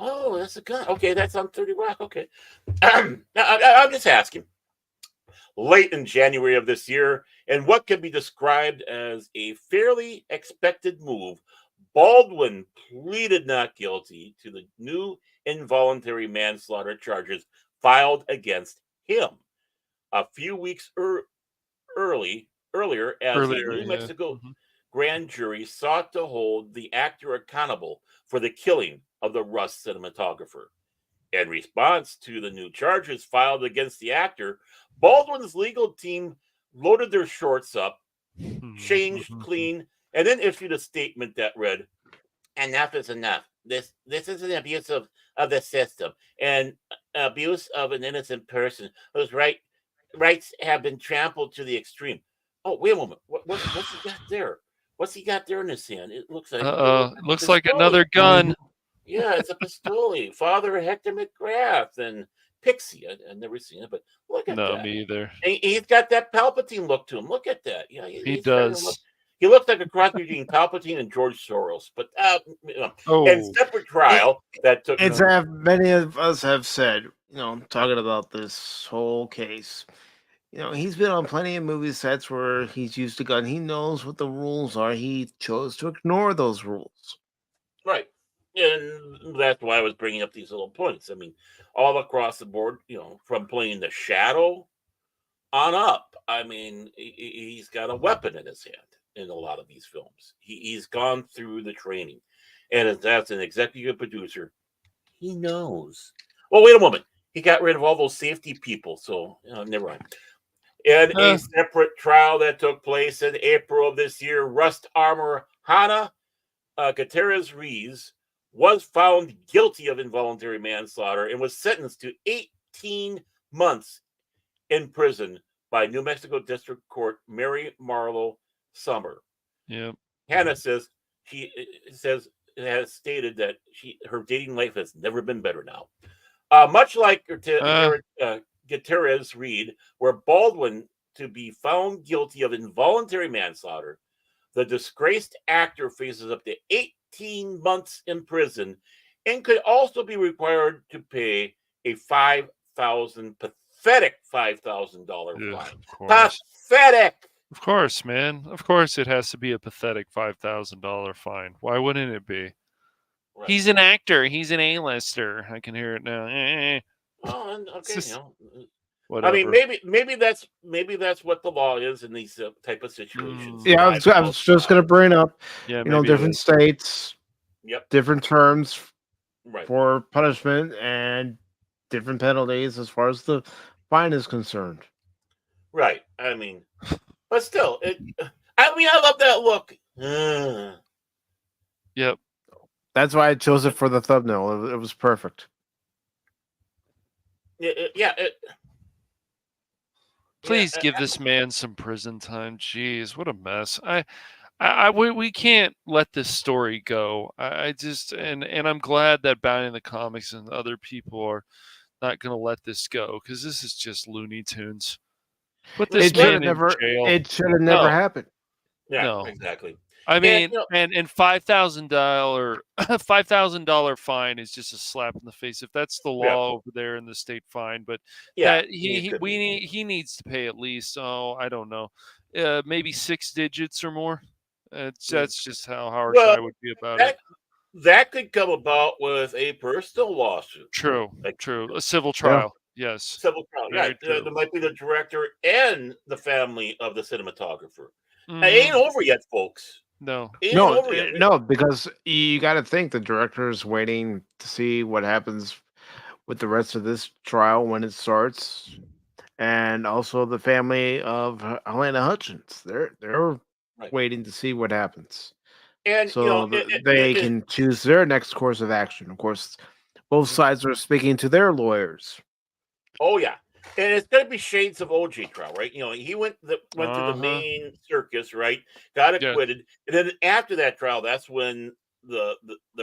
Oh, that's a gun. Okay, that's on 30 Rock. Okay. I'm just asking. Late in January of this year, in what can be described as a fairly expected move, Baldwin pleaded not guilty to the new involuntary manslaughter charges filed against him. A few weeks earlier, as a New Mexico grand jury sought to hold the actor accountable for the killing of the Rust cinematographer. In response to the new charges filed against the actor, Baldwin's legal team loaded their shorts up, changed clean, and then issued a statement that read, "Enough is enough. This is an abuse of the system and abuse of an innocent person whose rights have been trampled to the extreme." Oh, wait a moment. What's he got there? What's he got there in his hand? It looks like looks like another gun. Yeah, it's a pistoli. Father Hector McGrath and Pixie. I've never seen it, but look at that. No, me either. And he's got that Palpatine look to him. Look at that. Yeah, he does. He looks like a cross between Palpatine and George Soros. But and separate trial that took. It's as many of us have said. You know, talking about this whole case. You know, he's been on plenty of movie sets where he's used a gun. He knows what the rules are. He chose to ignore those rules. Right. And that's why I was bringing up these little points. I mean, all across the board, you know, from playing the Shadow on up. I mean, he's got a weapon in his hand in a lot of these films. He's gone through the training. And as an executive producer, he knows. Well, wait a moment. He got rid of all those safety people. So, never mind. In a separate trial that took place in April of this year, Rust Armor Hannah Gutierrez-Rees was found guilty of involuntary manslaughter and was sentenced to 18 months in prison by New Mexico District Court Mary Marlo Summer. Yep. Hannah says has stated that her dating life has never been better now. Much like Gutierrez-Reed, where Baldwin to be found guilty of involuntary manslaughter, the disgraced actor faces up to 18 months in prison and could also be required to pay a pathetic $5,000 fine. Pathetic. Of course, man. Of course, it has to be a pathetic $5,000 fine. Why wouldn't it be? Right. He's an actor. He's an A-lister. I can hear it now. Oh, and okay, Just you know. whatever. I mean, maybe that's what the law is in these type of situations. Yeah, I was just going to bring up, Yeah, you know, maybe it different is. states, Yep. different terms Right. for punishment and different penalties as far as the fine is concerned. Right. I mean, but still, I love that look. Yep. That's why I chose it for the thumbnail. It was perfect. Yeah. Please give this man some prison time. Jeez, what a mess. We can't let this story go. I just and I'm glad that Bounty in the Comics and other people are not going to let this go because this is just Looney Tunes. Put this man in jail. It should have never happened. Yeah, No. exactly. I mean, you know, and $5,000 fine is just a slap in the face. If that's the law over there in the state, fine. But Yeah, that he needs to pay at least, I don't know, maybe 6 digits or more. That's just how harsh well, I would be about it. that could come about with a personal lawsuit. True, true. A civil trial. Yes. Civil trial. Very Yeah, true. there might be the director and the family of the cinematographer. Mhm. It ain't over yet, folks. No. It ain't over yet. No, because you got to think the director is waiting to see what happens with the rest of this trial when it starts, and also the family of Helena Hutchins. They're Right. waiting to see what happens, And so they can choose their next course of action. Of course, both sides are speaking to their lawyers. Oh yeah, and it's going to be shades of OJ trial, right? You know, he went to the main circus, right? Got acquitted, and then after that trial, that's when the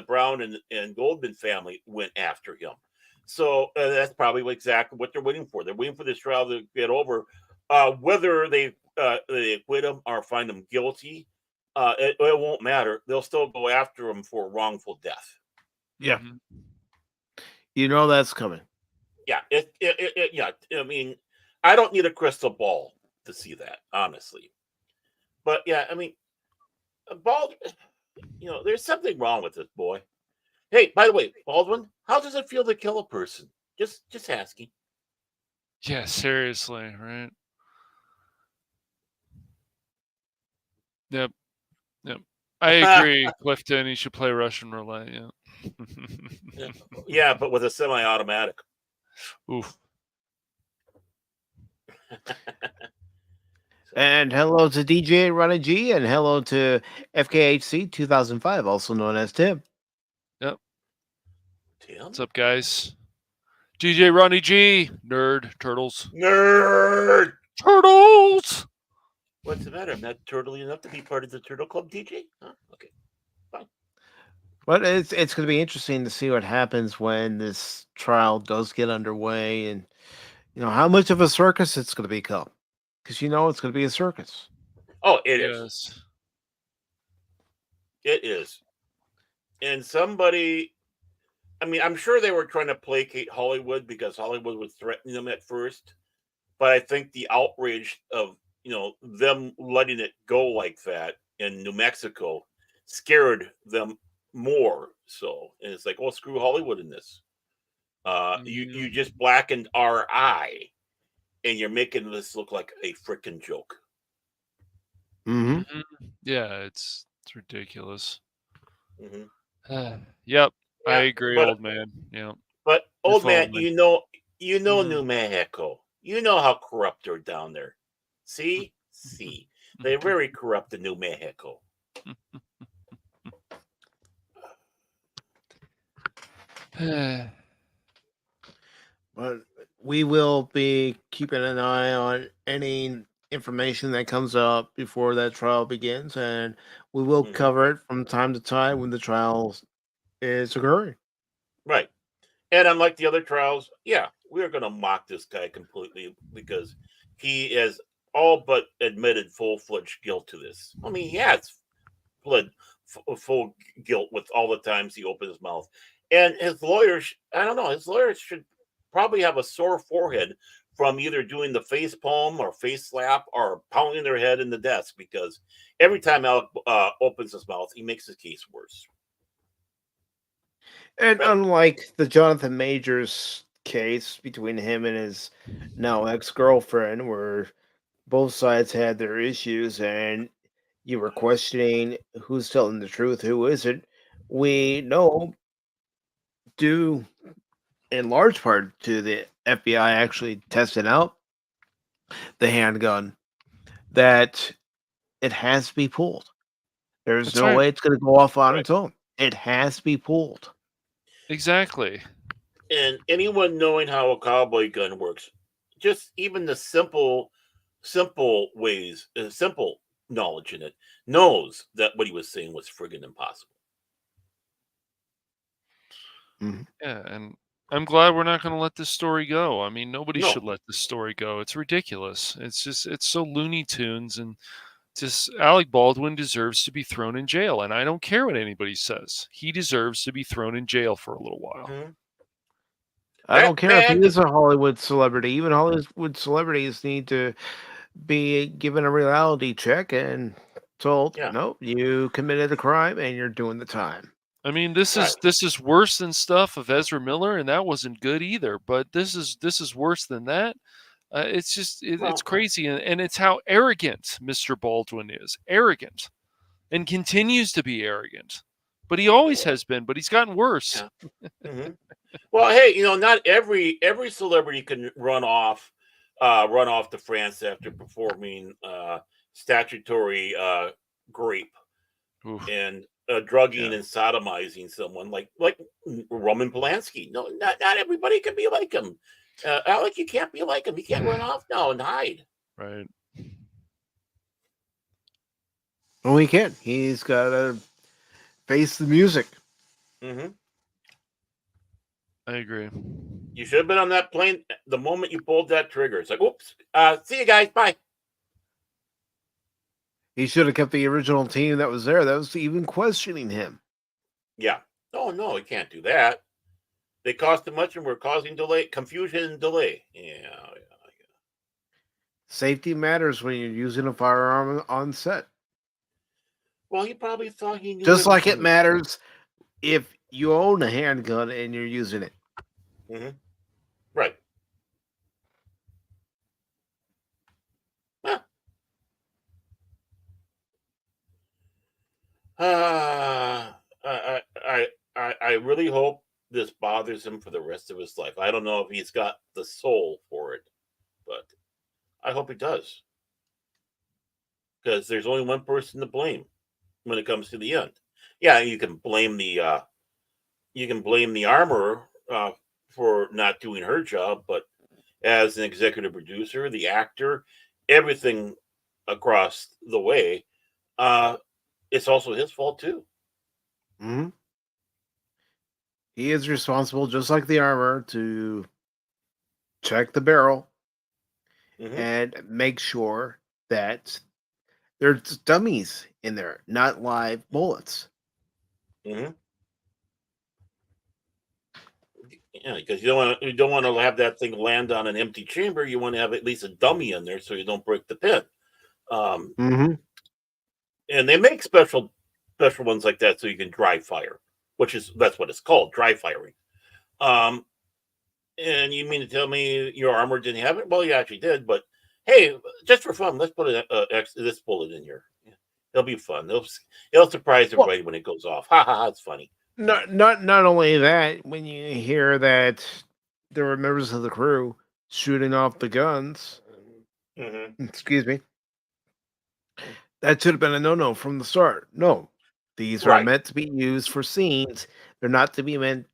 Brown and Goldman family went after him. So that's probably exactly what they're waiting for. They're waiting for this trial to get over. Whether they acquit him or find him guilty, it won't matter. They'll still go after him for wrongful death. Yeah, you know that's coming. Yeah, yeah. I mean, I don't need a crystal ball to see that, honestly. But yeah, I mean, Baldwin, you know, there's something wrong with this boy. Hey, by the way, Baldwin, how does it feel to kill a person? Just asking. Yeah, seriously, right? Yep. I agree, Clifton. He should play Russian roulette. Yeah. Yeah, but with a semi-automatic. Oof. And hello to DJ Ronnie G, and hello to FKHC 2005, also known as Tim. Yep. Tim? What's up, guys? DJ Ronnie G, nerd, turtles. Nerd! Turtles! What's the matter? I'm not turtly enough to be part of the Turtle Club, DJ? Huh? Okay, fine. But it's going to be interesting to see what happens when this trial does get underway, and you know how much of a circus it's going to become, because you know it's going to be a circus. Oh, it is. It is. And somebody, I mean, I'm sure they were trying to placate Hollywood because Hollywood was threatening them at first. But I think the outrage of, you know, them letting it go like that in New Mexico scared them more. So, and it's like, oh, screw Hollywood in this. You just blackened our eye, and you're making this look like a freaking joke. Mm-hmm. Yeah, it's ridiculous. Mm-hmm. Yep, Yeah, I agree, old man. Yeah, but old man, me. you know, New Mexico. You know how corrupt they're down there. See, they're very corrupt in New Mexico. But we will be keeping an eye on any information that comes up before that trial begins, and we will cover it from time to time when the trial is occurring. Right. And unlike the other trials, yeah, we're going to mock this guy completely because he has all but admitted full-fledged guilt to this. I mean, he has pled full guilt with all the times he opened his mouth. And his lawyers, I don't know, his lawyers should probably have a sore forehead from either doing the face palm or face slap or pounding their head in the desk because every time Alec opens his mouth, he makes his case worse. And unlike the Jonathan Majors case between him and his now ex-girlfriend where both sides had their issues and you were questioning who's telling the truth, who isn't. We know, due in large part to the FBI actually testing out the handgun, that it has to be pulled. There's That's no right. way it's going to go off on Right. its own. It has to be pulled. Exactly. And anyone knowing how a cowboy gun works, just even the simple ways, simple knowledge in it, knows that what he was saying was friggin' impossible. Mhm. Yeah, and I'm glad we're not going to let this story go. I mean, nobody No. should let this story go. It's ridiculous. It's so Looney Tunes, and just Alec Baldwin deserves to be thrown in jail. And I don't care what anybody says. He deserves to be thrown in jail for a little while. Mhm. I don't That care if he man, is a Hollywood celebrity. Even Hollywood celebrities need to be given a reality check and told, yeah, nope, you committed a crime and you're doing the time. I mean, this right. is worse than stuff of Ezra Miller, and that wasn't good either. But this is worse than that. It's just it's Well, crazy, and it's how arrogant Mr. Baldwin is. Arrogant, and continues to be arrogant. But he always has been. But he's gotten worse. yeah. hmm Well, hey, not every celebrity can run off to France after performing statutory grape Oof. and drugging Yeah. and sodomizing someone like Roman Polanski. No, not everybody can be like him. Alec, you can't be like him. You can't run off now and hide. Right. Well, he can't. He's got to face the music. hmm I agree. You should have been on that plane the moment you pulled that trigger. It's like, oops. See you guys. Bye. He should have kept the original team that was there. That was even questioning him. Yeah. Oh no, he can't do that. They cost too much and we're causing confusion and delay. Yeah. Safety matters when you're using a firearm on set. Well, he probably thought he knew Just like it everything. matters if you own a handgun and you're using it. hmm Right. Huh. I really hope this bothers him for the rest of his life. I don't know if he's got the soul for it, but I hope he does. Because there's only one person to blame when it comes to the end. Yeah, you can blame the armorer for not doing her job, but as an executive producer, the actor, everything across the way, it's also his fault too. Mm-hmm. He is responsible, just like the armor, to check the barrel and make sure that there's dummies in there, not live bullets. Yeah, because you don't want to have that thing land on an empty chamber. You want to have at least a dummy in there so you don't break the pin. And they make special ones like that so you can dry fire, that's what it's called, dry firing. And you mean to tell me your armor didn't have it? Well, you actually did, but hey, just for fun, let's put this bullet in here. Yeah, it'll be fun. It'll surprise everybody when it goes off. Ha ha! It's funny. Not only that, when you hear that there were members of the crew shooting off the guns, excuse me, that should have been a no-no from the start. No, these are meant to be used for scenes. They're not to be meant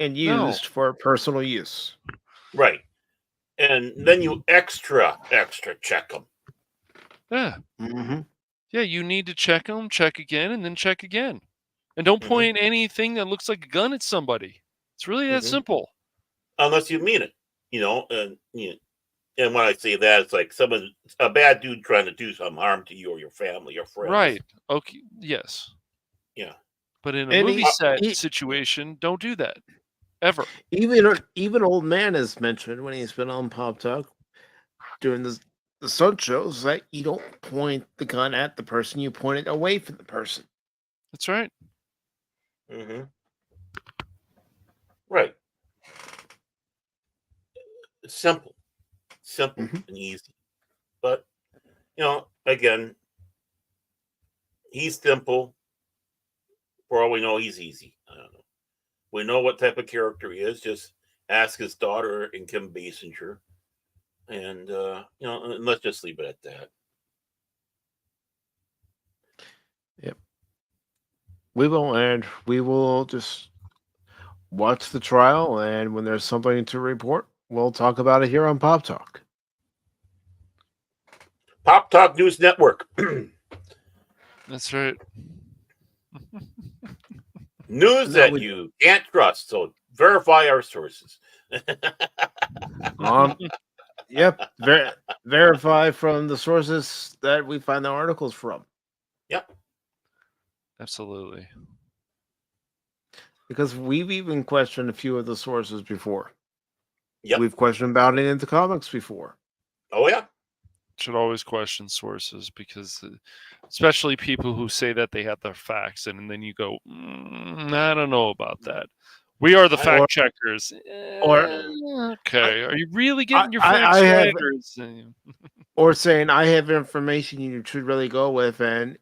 and used for personal use. Right. And then you extra check them. Yeah. Yeah, you need to check them, check again, and then check again. And don't point anything that looks like a gun at somebody. It's really that simple. Unless you mean it, and when I say that, it's like a bad dude trying to do some harm to you or your family or friends. Right. Okay. Yes. Yeah. But in a movie set situation, don't do that. Ever. Even Old Man has mentioned when he's been on Pop Talk doing the stunt shows that you don't point the gun at the person, you point it away from the person. That's right. Right. simple, and easy. But again, he's simple. For all we know, he's easy. I don't know. We know what type of character he is. Just ask his daughter and Kim Basinger, and and let's just leave it at that. Yep. We will just watch the trial, and when there's something to report, we'll talk about it here on Pop Talk. Pop Talk News Network. That's right. News that you can't trust. So verify our sources. Yep. Verify from the sources that we find the articles from. Yep. Absolutely. Because we've even questioned a few of the sources before. Yep. We've questioned about it into comics before. Oh, yeah. Should always question sources, because especially people who say that they have their facts, and then you go, I don't know about that. We are the fact checkers. Okay, are you really getting your facts right? Or saying, I have information you should really go with, and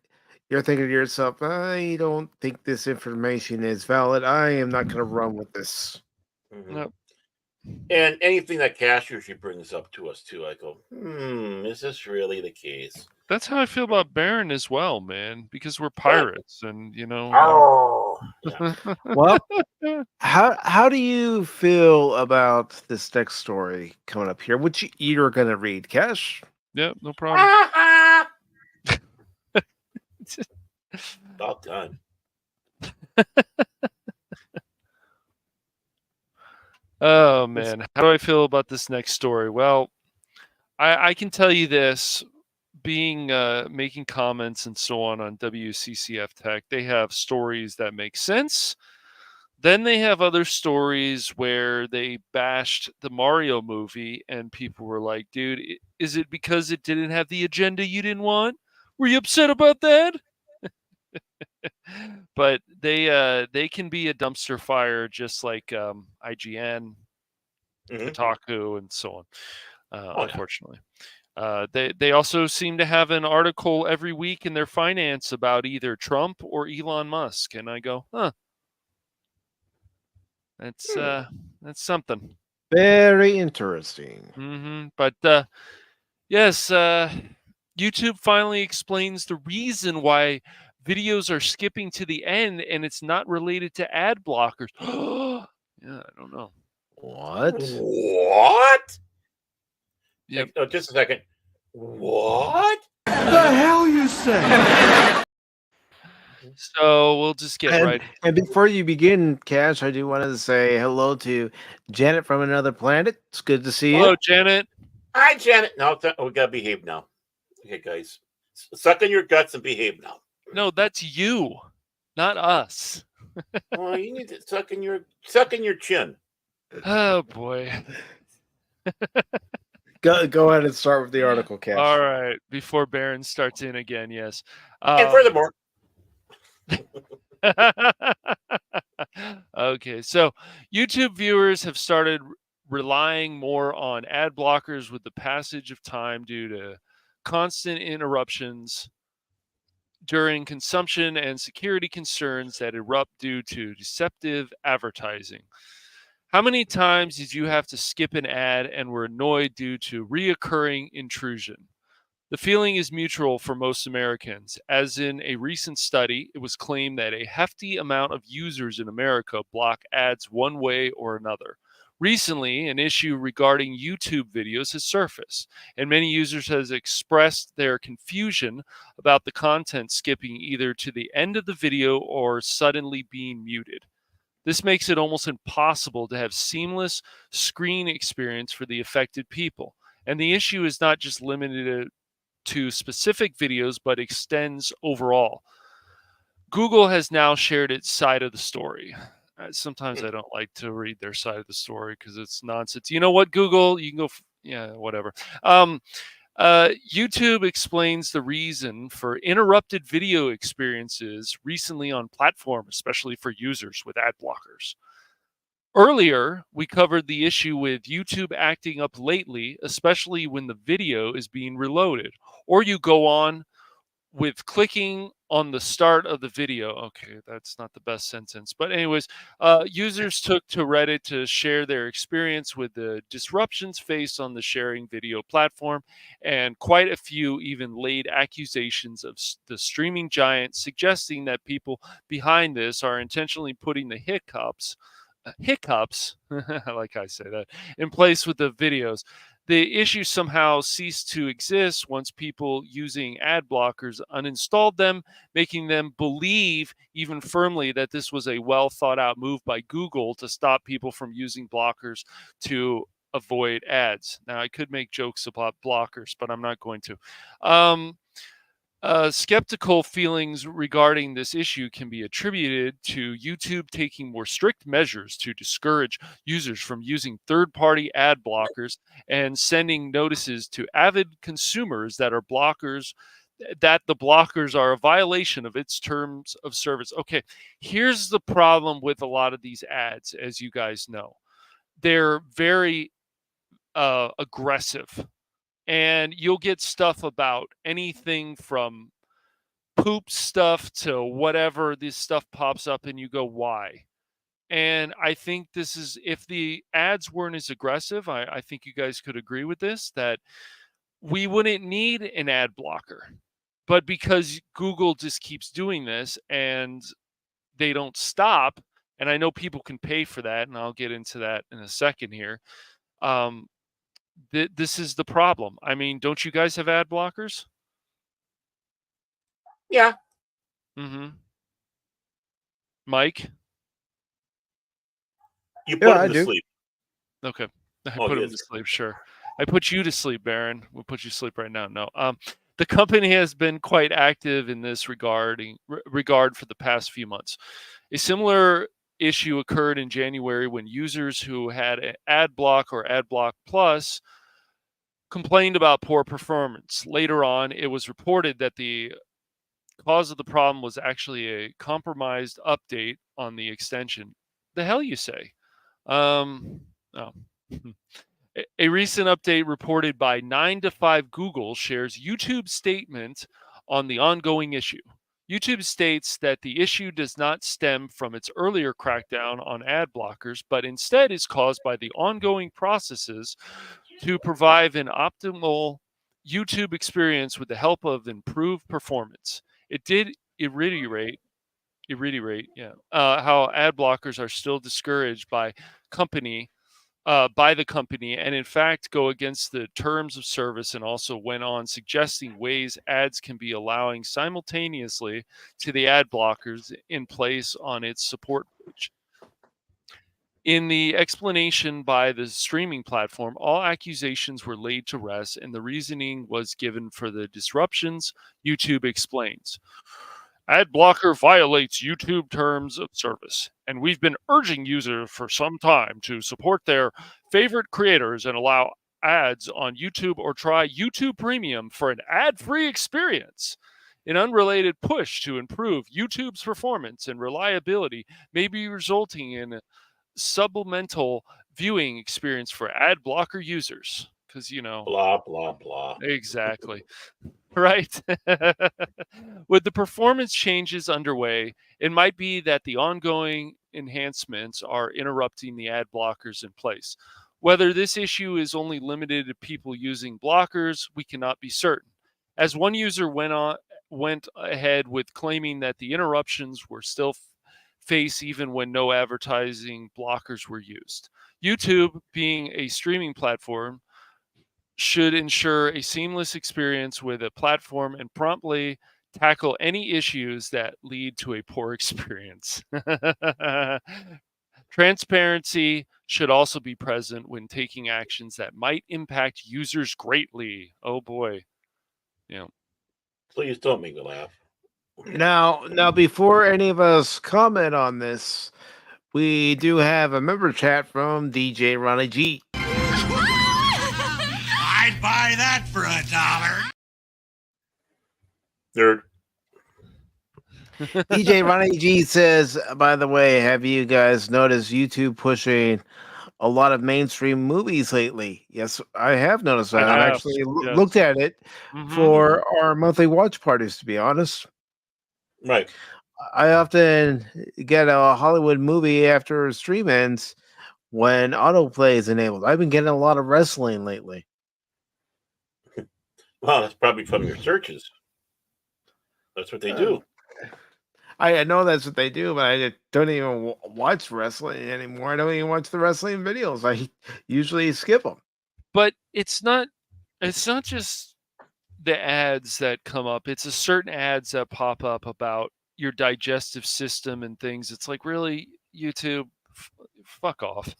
you're thinking to yourself, I don't think this information is valid. I am not going to run with this. Nope. And anything that Cash usually brings up to us too, I go, is this really the case? That's how I feel about Baron as well, man, because we're pirates, and Oh, yeah. Well, how do you feel about this next story coming up here, which you're going to read, Cash? Yep, no problem. About done. Oh man, how do I feel about this next story? Well, I can tell you this, being making comments and so on WCCF Tech, they have stories that make sense. Then they have other stories where they bashed the Mario movie, and people were like, dude, is it because it didn't have the agenda you didn't want? Were you upset about that? But they can be a dumpster fire, just like IGN, Kotaku, and so on. Unfortunately, they also seem to have an article every week in their finance about either Trump or Elon Musk, and I go, that's something. Very interesting. But yes, YouTube finally explains the reason why videos are skipping to the end, and it's not related to ad blockers. Yeah, I don't know. What? Yeah. Oh, just a second. What? The hell you say? So we'll just get right. And before you begin, Cash, I do want to say hello to Janet from another planet. It's good to see you. Hello, Janet. Hi, Janet. No, we gotta behave now. Okay, guys, suck in your guts and behave now. No, that's you, not us. Well, you need to suck in your chin. Oh boy. Go ahead and start with the article, Cash. All right, before Baron starts in again, yes. And furthermore. Okay, so YouTube viewers have started relying more on ad blockers with the passage of time due to constant interruptions during consumption and security concerns that erupt due to deceptive advertising. How many times did you have to skip an ad and were annoyed due to reoccurring intrusion? The feeling is mutual for most Americans, as in a recent study, it was claimed that a hefty amount of users in America block ads one way or another. Recently, an issue regarding YouTube videos has surfaced, and many users have expressed their confusion about the content skipping either to the end of the video or suddenly being muted. This makes it almost impossible to have seamless screen experience for the affected people. And the issue is not just limited to specific videos, but extends overall. Google has now shared its side of the story. Sometimes I don't like to read their side of the story because it's nonsense. You know what, Google? You can go, whatever. YouTube explains the reason for interrupted video experiences recently on platform, especially for users with ad blockers. Earlier, we covered the issue with YouTube acting up lately, especially when the video is being reloaded, or you go on with clicking on the start of the video. Okay, that's not the best sentence. But anyways, users took to Reddit to share their experience with the disruptions faced on the sharing video platform, and quite a few even laid accusations of the streaming giant, suggesting that people behind this are intentionally putting the hiccups, like I say that, in place with the videos. The issue somehow ceased to exist once people using ad blockers uninstalled them, making them believe even firmly that this was a well thought out move by Google to stop people from using blockers to avoid ads. Now, I could make jokes about blockers, but I'm not going to. Skeptical feelings regarding this issue can be attributed to YouTube taking more strict measures to discourage users from using third-party ad blockers and sending notices to avid consumers that the blockers are a violation of its terms of service. Okay, here's the problem with a lot of these ads, as you guys know. They're very aggressive. And you'll get stuff about anything from poop stuff to whatever. This stuff pops up and you go, why? And I think this is, if the ads weren't as aggressive, I think you guys could agree with this, that we wouldn't need an ad blocker. But because Google just keeps doing this and they don't stop, and I know people can pay for that, and I'll get into that in a second here. This is the problem. I mean, don't you guys have ad blockers? Yeah. Mm-hmm. Mike? You put him to sleep. Okay. I put him to sleep, sure. I put you to sleep, Baron. We'll put you to sleep right now. No. The company has been quite active in this regard for the past few months. A similar issue occurred in January when users who had an ad block or ad block plus complained about poor performance. Later on, it was reported that the cause of the problem was actually a compromised update on the extension. The hell you say? A recent update reported by 9 to 5 Google shares YouTube's statement on the ongoing issue. YouTube states that the issue does not stem from its earlier crackdown on ad blockers, but instead is caused by the ongoing processes to provide an optimal YouTube experience with the help of improved performance. It did reiterate how ad blockers are still discouraged by the company, and in fact go against the terms of service, and also went on suggesting ways ads can be allowing simultaneously to the ad blockers in place on its support page. In the explanation by the streaming platform, all accusations were laid to rest, and the reasoning was given for the disruptions. YouTube explains. Ad blocker violates YouTube terms of service, and we've been urging users for some time to support their favorite creators and allow ads on YouTube, or try YouTube Premium for an ad-free experience. An unrelated push to improve YouTube's performance and reliability may be resulting in a supplemental viewing experience for ad blocker users. Because, blah, blah, blah. Exactly. Right? With the performance changes underway, it might be that the ongoing enhancements are interrupting the ad blockers in place. Whether this issue is only limited to people using blockers, we cannot be certain. As one user went ahead with claiming that the interruptions were still face even when no advertising blockers were used. YouTube, being a streaming platform, should ensure a seamless experience with a platform and promptly tackle any issues that lead to a poor experience. Transparency should also be present when taking actions that might impact users greatly. Oh boy. Please don't make me laugh. Now, before any of us comment on this, we do have a member chat from DJ Ronnie G. I'd buy that for $1. Nerd. DJ Ronnie G says, by the way, have you guys noticed YouTube pushing a lot of mainstream movies lately? Yes, I have noticed that. I I've have. actually Yes. looked at it Mhm. for our monthly watch parties, to be honest. Right. I often get a Hollywood movie after stream ends when autoplay is enabled. I've been getting a lot of wrestling lately. Well, that's probably from your searches. That's what they do. I know that's what they do, but I don't even watch wrestling anymore. I don't even watch the wrestling videos. I usually skip them. But it's not just the ads that come up. It's a certain ads that pop up about your digestive system and things. It's like, really, YouTube, fuck off.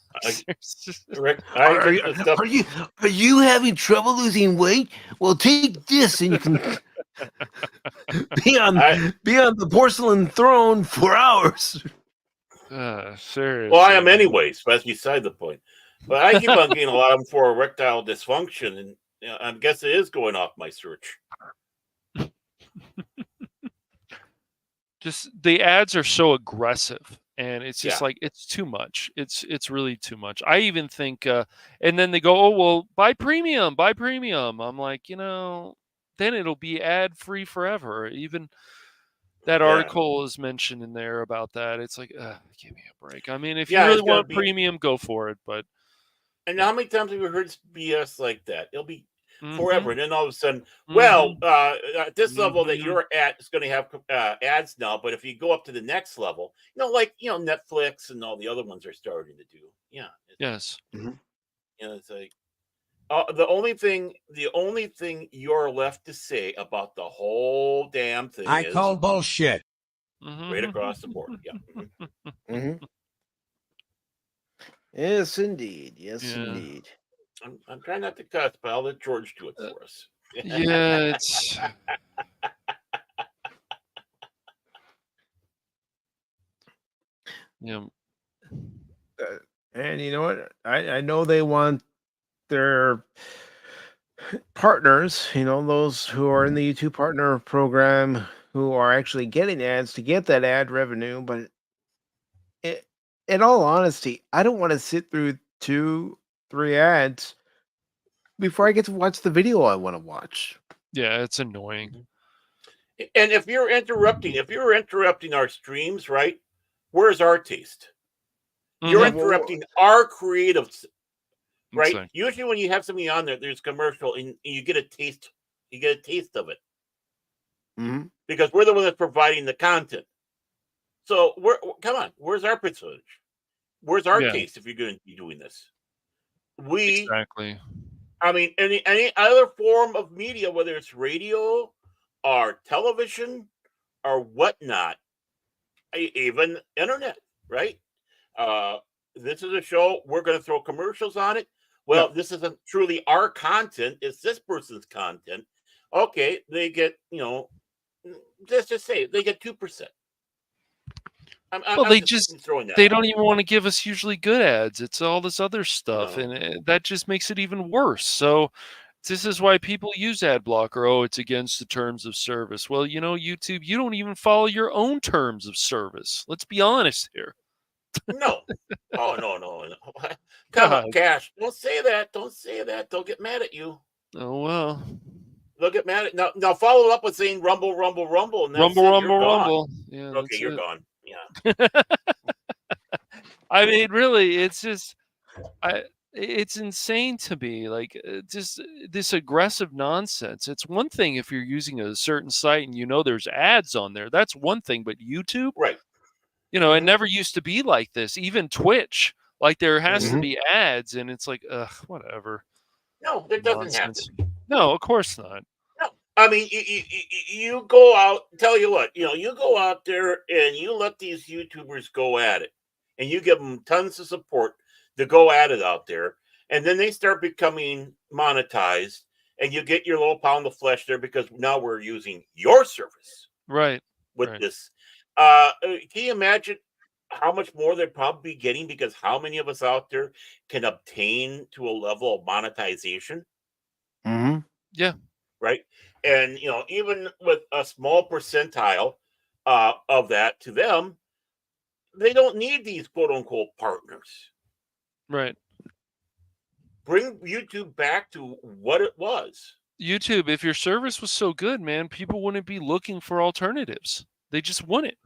Rick, I Are, get the stuff. are you having trouble losing weight? Well, take this and you can be on the porcelain throne for hours. Seriously. Well, I am anyways. That's beside the point. But I keep on getting a lot of them for erectile dysfunction, and I guess it is going off my search. Just the ads are so aggressive, and it's just Yeah. like it's too much. It's really too much. I even think, and then they go, "Oh well, buy premium, buy premium." I'm like, then it'll be ad free forever. Even that article is mentioned in there about that. It's like, give me a break. I mean, if you really want premium, go for it. But how many times have we heard BS like that? It'll be forever, and then all of a sudden, at this level that you're at, it's going to have ads now. But if you go up to the next level, like Netflix and all the other ones are starting to do. Yeah. Yes. It's like the only thing you're left to say about the whole damn thing I is call bullshit. right across the board. Yeah. Yes, indeed. Yes, indeed. I'm trying not to cuss, but I'll let George do it for us. Yeah, it's. Yeah. And you know what? I know they want their partners, those who are in the YouTube partner program who are actually getting ads to get that ad revenue. But in all honesty, I don't want to sit through 2-3 ads before I get to watch the video I want to watch. Yeah, it's annoying. And if you're interrupting our streams, right? Where's our taste? You're interrupting our creative, right? Insane. Usually when you have something on there, there's commercial and you get a taste. You get a taste of it. Because we're the one that's providing the content. So come on, where's our percentage? Where's our taste if you're going to be doing this? Exactly. I mean, any other form of media, whether it's radio or television or whatnot, even internet, right? This is a show, we're going to throw commercials on it. Well, this isn't truly our content, it's this person's content. Okay, they get, let's just say they get 2%. They don't even want to give us usually good ads. It's all this other stuff, and that just makes it even worse. So this is why people use ad blocker. Oh, it's against the terms of service. Well, YouTube, you don't even follow your own terms of service. Let's be honest here. No. Oh, no. Come on, Cash. Don't say that. Don't say that. They'll get mad at you. Oh, well. They'll get mad at now follow up with saying rumble, rumble, rumble. And rumble. Yeah, okay, you're gone. Yeah. I mean, really, it's just, it's insane to me. Like, just this aggressive nonsense. It's one thing if you're using a certain site and there's ads on there. That's one thing. But YouTube, right? It never used to be like this. Even Twitch, like there has to be ads, and it's like, whatever. No, that doesn't happen. No, of course not. No, I mean, you go out. Tell you what, you go out there and you let these YouTubers go at it, and you give them tons of support to go at it out there, and then they start becoming monetized, and you get your little pound of flesh there because now we're using your service, right? With this, can you imagine how much more they're probably getting? Because how many of us out there can obtain to a level of monetization? Yeah. Right. And, even with a small percentile, of that to them. They don't need these quote unquote partners. Right. Bring YouTube back to what it was. YouTube, if your service was so good, man, people wouldn't be looking for alternatives. They just wouldn't.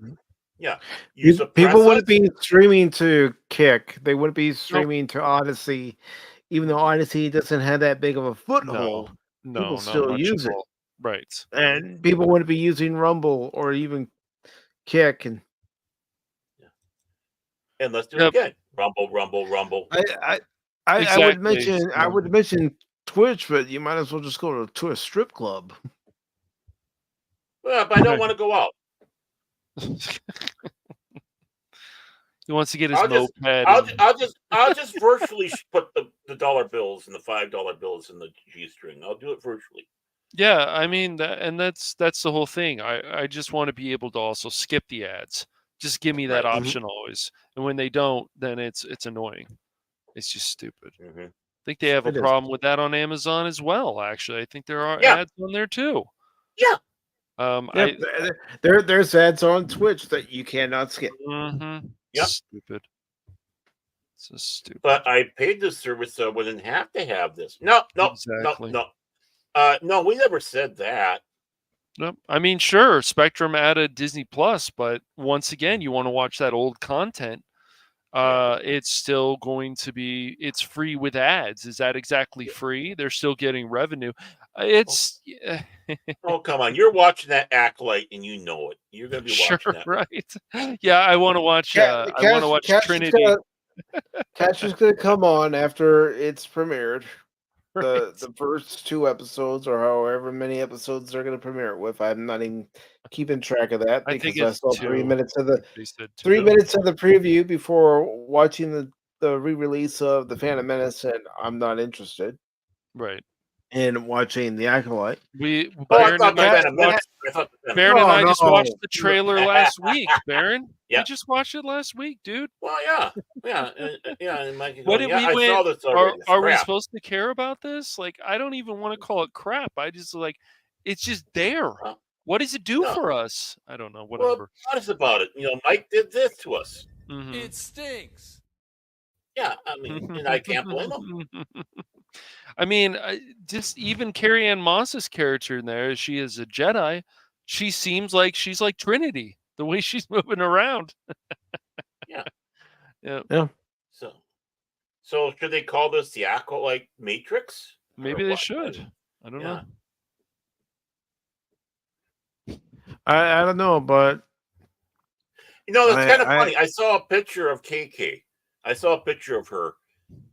Yeah. You People wouldn't us. be streaming to Kick. They wouldn't be streaming to Odyssey, even though Odyssey doesn't have that big of a foothold. No, people not still much use at it. all. Right. And people wouldn't be using Rumble or even Kick. And let's do it again. Rumble, Rumble, Rumble. I would mention Twitch, but you might as well just go to a strip club. Well, but I don't want to go out. He wants to get his moped. I'll just virtually put the dollar bills and the $5 bills in the G string. I'll do it virtually. Yeah, I mean, that's the whole thing. I just want to be able to also skip the ads. Just give me that option always. And when they don't, then it's annoying. It's just stupid. I think they have a problem with that on Amazon as well. Actually, I think there are ads on there too. Yeah. There's ads on Twitch that you cannot skip. Yep. Stupid. It's so stupid. But I paid this service, so I wouldn't have to have this. No, Exactly. no. No, we never said that. Nope. I mean, sure, Spectrum added Disney Plus, but once again, you want to watch that old content. It's still going to be, it's free with ads. Is that exactly free? They're still getting revenue. It's oh, come on. You're watching that Acolyte and you know it. You're going to be watching that. Right. Yeah, I want to watch I want to watch Trinity. Catch is going to come on after it's premiered. The first 2 episodes or however many episodes they're going to premiere it with. I'm not even keeping track of that because I saw 3 minutes of the 3 minutes of the preview before watching the re-release of The Phantom Menace, and I'm not interested. Right. In watching The Acolyte. Baron and I just watched the trailer last week, Baron. Yeah. We just watched it last week, dude. Well, yeah. And Mike What going, did we I saw this already. Are we supposed to care about this? Like, I don't even want to call it crap. I just it's just there. What does it do for us? I don't know. Whatever. Well, honest about it. Mike did this to us. It stinks. Yeah, I mean, and I can't blame him. I mean, just even Carrie Ann Moss's character in there, she is a Jedi. She seems like she's like Trinity, the way she's moving around. Yeah. So should they call this the Acolyte Matrix? Maybe they should. I don't know. I don't know, but that's kind of funny. I saw a picture of KK. I saw a picture of her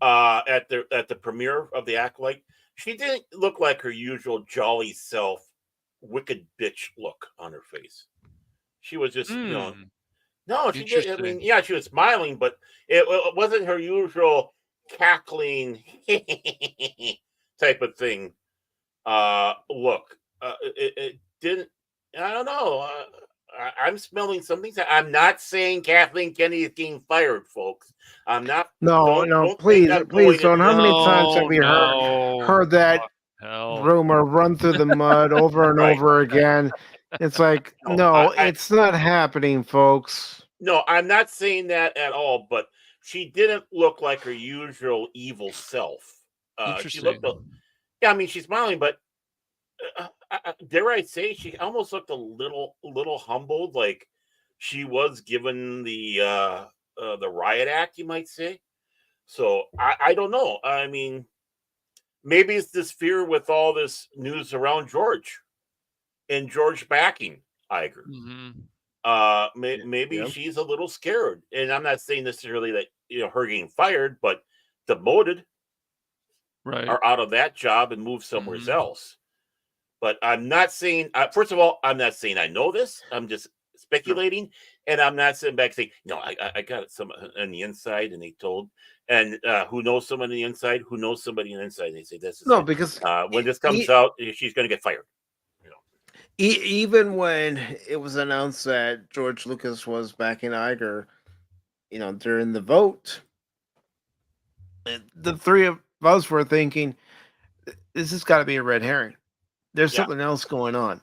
at the premiere of the Acolyte. She didn't look like her usual jolly self, wicked bitch look on her face. She was just, no, she did. I mean, yeah, she was smiling, but it wasn't her usual cackling type of thing. Look, it didn't. I don't know. I'm smelling something. I'm not saying Kathleen Kennedy is getting fired, folks. I'm not. No, please don't. How many times have we heard that rumor run through the mud over and over again? It's like, it's not happening, folks. No, I'm not saying that at all. But she didn't look like her usual evil self. She looked. I mean, she's smiling, but. Dare I say, she almost looked a little humbled, like she was given the riot act, you might say. So I don't know. I mean, maybe it's this fear with all this news around George and George backing Iger. Maybe she's a little scared, and I'm not saying necessarily that her getting fired, but demoted, or out of that job and moved somewhere else. But I'm not saying, first of all, I'm not saying I know this. I'm just speculating. And I'm not sitting back saying, I got some on the inside and they told. And who knows someone on the inside? Who knows somebody on the inside? And they say, this is because when this comes out, she's going to get fired. Even when it was announced that George Lucas was backing Iger, during the vote, the three of us were thinking, this has got to be a red herring. There's something else going on.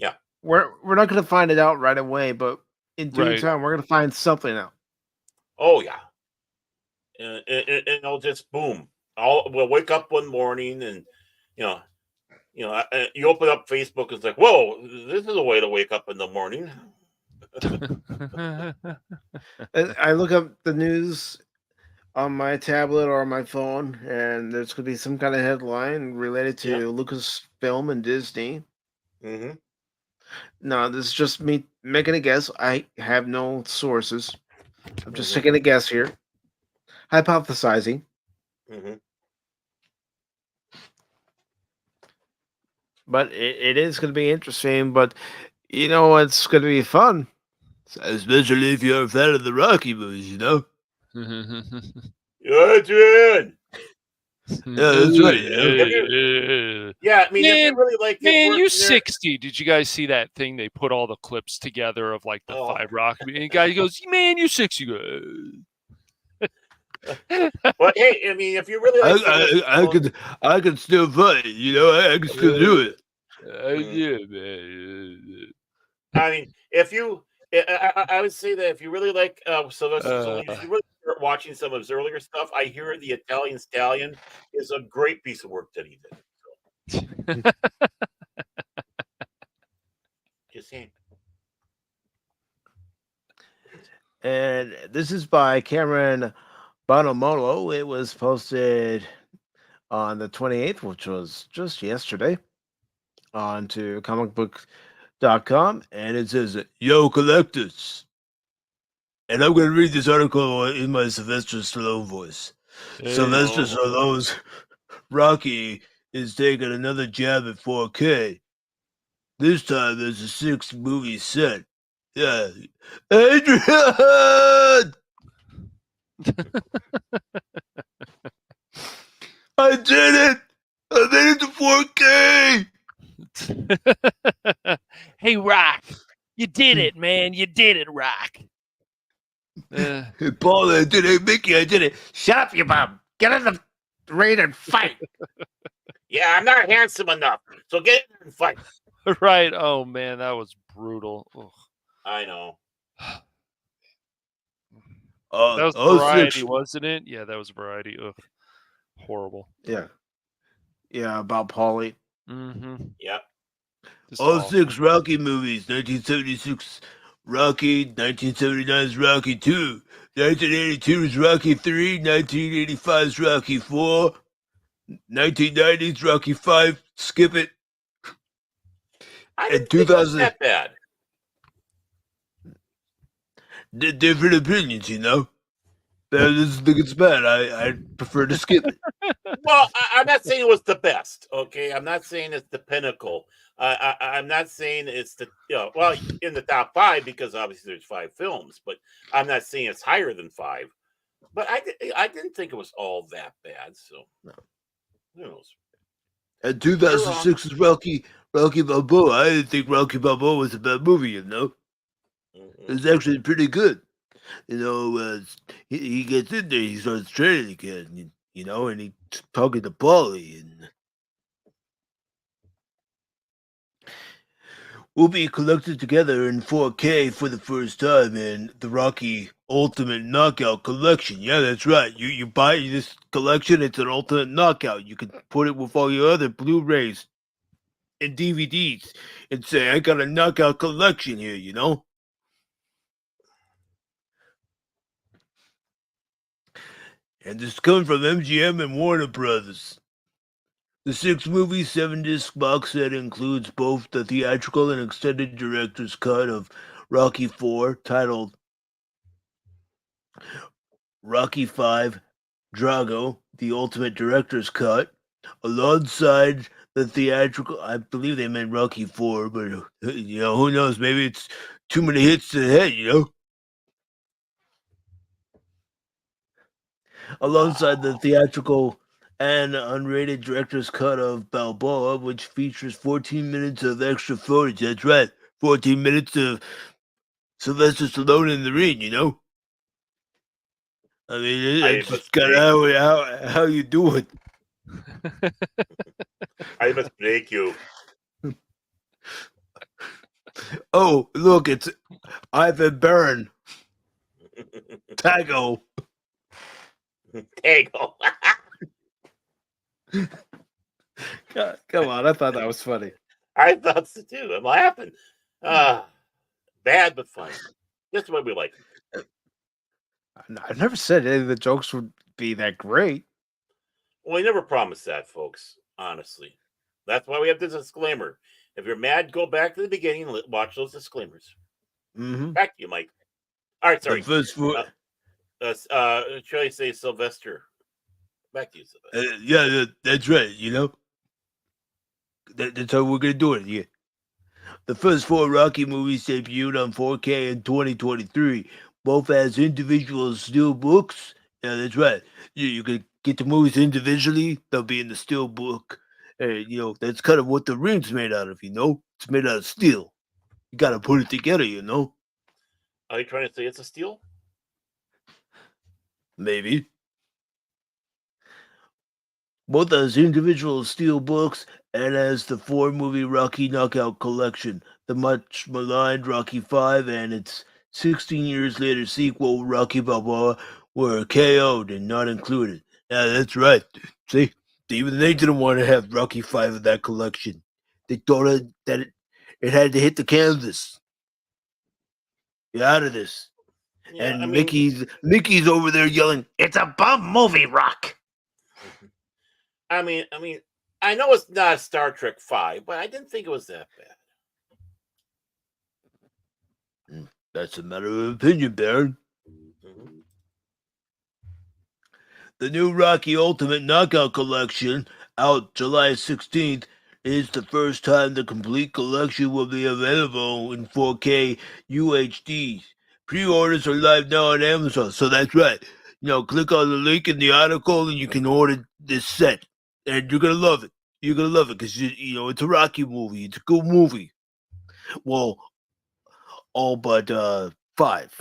Yeah. we're not going to find it out right away, but in due Right. time, we're going to find something out. Oh yeah, and it'll just boom. We'll wake up one morning and you know, you open up Facebook, it's like, whoa, this is a way to wake up in the morning. And I look up the news on my tablet or on my phone, and there's going to be some kind of headline related Yeah. to Lucasfilm and Disney. Mm-hmm. No, this is just me making a guess. I have no sources. I'm just Mhm. taking a guess here, hypothesizing. Mm-hmm. But it is going to be interesting. But you know, it's going to be fun, especially if you're a fan of the Rocky movies. You know. Yeah, Jen. Yeah, that's right. Yeah, I mean, if you really like his Man, work you in there- 60. Did you guys see that thing? They put all the clips together of like the 5 Rock. And the guy goes, man, you 60. But hey, I mean, if you really like I could still fight. You know, I can still do it. Yeah, man. I mean, if you, I would say that if you really like Sylvester Stallone, you should really start watching some of his earlier stuff. I hear the Italian Stallion is a great piece of work that he did. So. Just saying. And this is by Cameron Bonomolo. It was posted on the 28th, which was just yesterday, onto comicbook.com. And it says, Yo, collectors. And I'm going to read this article in my Sylvester Stallone voice. Sylvester Stallone's Rocky is taking another jab at 4K. This time there's a 6-movie set. Yeah. Adrian! I did it! I made it to 4K! Hey, Rock. You did it, man. You did it, Rock. Hey, Paul, I did it. Mickey, I did it. Shut up, you bum. Get in the ring and fight. Yeah, I'm not handsome enough. So get in there and fight. Right. Oh, man, that was brutal. Ugh. I know. That was Variety, wasn't it? Yeah, that was Variety. Ugh. Horrible. Yeah. Yeah, about Paulie. Mm-hmm. Yep. All 6 Rocky movies. 1976 Rocky, 1979's Rocky 2, 1982's Rocky 3, 1985's Rocky 4, 1990's Rocky 5, skip it. I didn't think it was that bad. Different opinions, you know. I just think it's bad. I prefer to skip it. Well, I'm not saying it was the best. Okay, I'm not saying it's the pinnacle. I'm not saying it's the well in the top 5 because obviously there's 5 films, but I'm not saying it's higher than 5. But I didn't think it was all that bad. So no, who knows? And 2006's Rocky Balboa. I didn't think Rocky Balboa was a bad movie. You know, it was actually pretty good. You know, he gets in there, he starts training again. You know, and he's talking to Paulie and. Will be collected together in 4K for the first time in the Rocky Ultimate Knockout Collection. Yeah, that's right. You buy this collection, it's an Ultimate Knockout. You can put it with all your other Blu-rays and DVDs and say, I got a knockout collection here, you know? And this is coming from MGM and Warner Brothers. The 6-movie, 7-disc box set includes both the theatrical and extended director's cut of Rocky IV, titled Rocky V Drago, the Ultimate Director's Cut, alongside the theatrical. I believe they meant Rocky IV, but you know, who knows? Maybe it's too many hits to the head, you know? Alongside the theatrical and unrated director's cut of Balboa, which features 14 minutes of extra footage. That's right, 14 minutes of Sylvester Stallone in the ring, you know? I mean, it's just kind of how you do it. I must break you. Oh, look, it's Ivan Barron. Tago. Tago. Come on, I thought that was funny. I thought so too. I'm laughing. Bad but funny. That's the way we like it. I never said any of the jokes would be that great. Well, we never promised that, folks. Honestly, that's why we have this disclaimer. If you're mad, go back to the beginning and watch those disclaimers. Mm-hmm. Back to you, Mike. All right, sorry. The first four, Should I say Sylvester? Back to you, Sylvester. yeah, that's right. You know, that's how we're gonna do it. Yeah. The first 4 Rocky movies debuted on 4K in 2023, both as individual steel books. Yeah, that's right. You can get the movies individually; they'll be in the steel book. You know, that's kind of what the ring's made out of. You know, it's made out of steel. You got to put it together. You know. Are you trying to say it's a steal? Maybe. Both as individual steel books and as the 4-movie Rocky Knockout Collection, the much maligned Rocky V and its 16 years later sequel Rocky Balboa were KO'd and not included. Yeah, that's right. See, even they didn't want to have Rocky V in that collection. They thought that it had to hit the canvas. Get out of this. Yeah, and I mean, Mickey's over there yelling, "It's a bum movie, Rock." I mean, I know it's not Star Trek 5, but I didn't think it was that bad. That's a matter of opinion, Baron. Mm-hmm. The new Rocky Ultimate Knockout Collection, out July 16th, is the first time the complete collection will be available in 4K UHD. Pre-orders are live now on Amazon, so that's right. You know, click on the link in the article and you can order this set. And you're gonna love it. You're gonna love it because you know it's a Rocky movie. It's a good movie. Well, all but 5.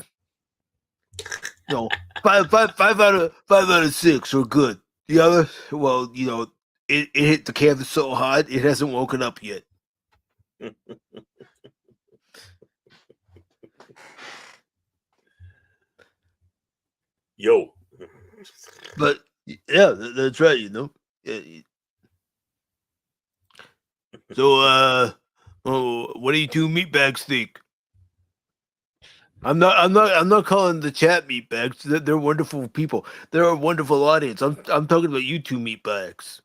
No, 5 out of 6 are good. The other, well, you know, it hit the canvas so hard it hasn't woken up yet. Yo. But yeah, that's right. You know. So, what do you two meatbags think? I'm not calling the chat meatbags. They're wonderful people. They're a wonderful audience. I'm talking about you two meatbags.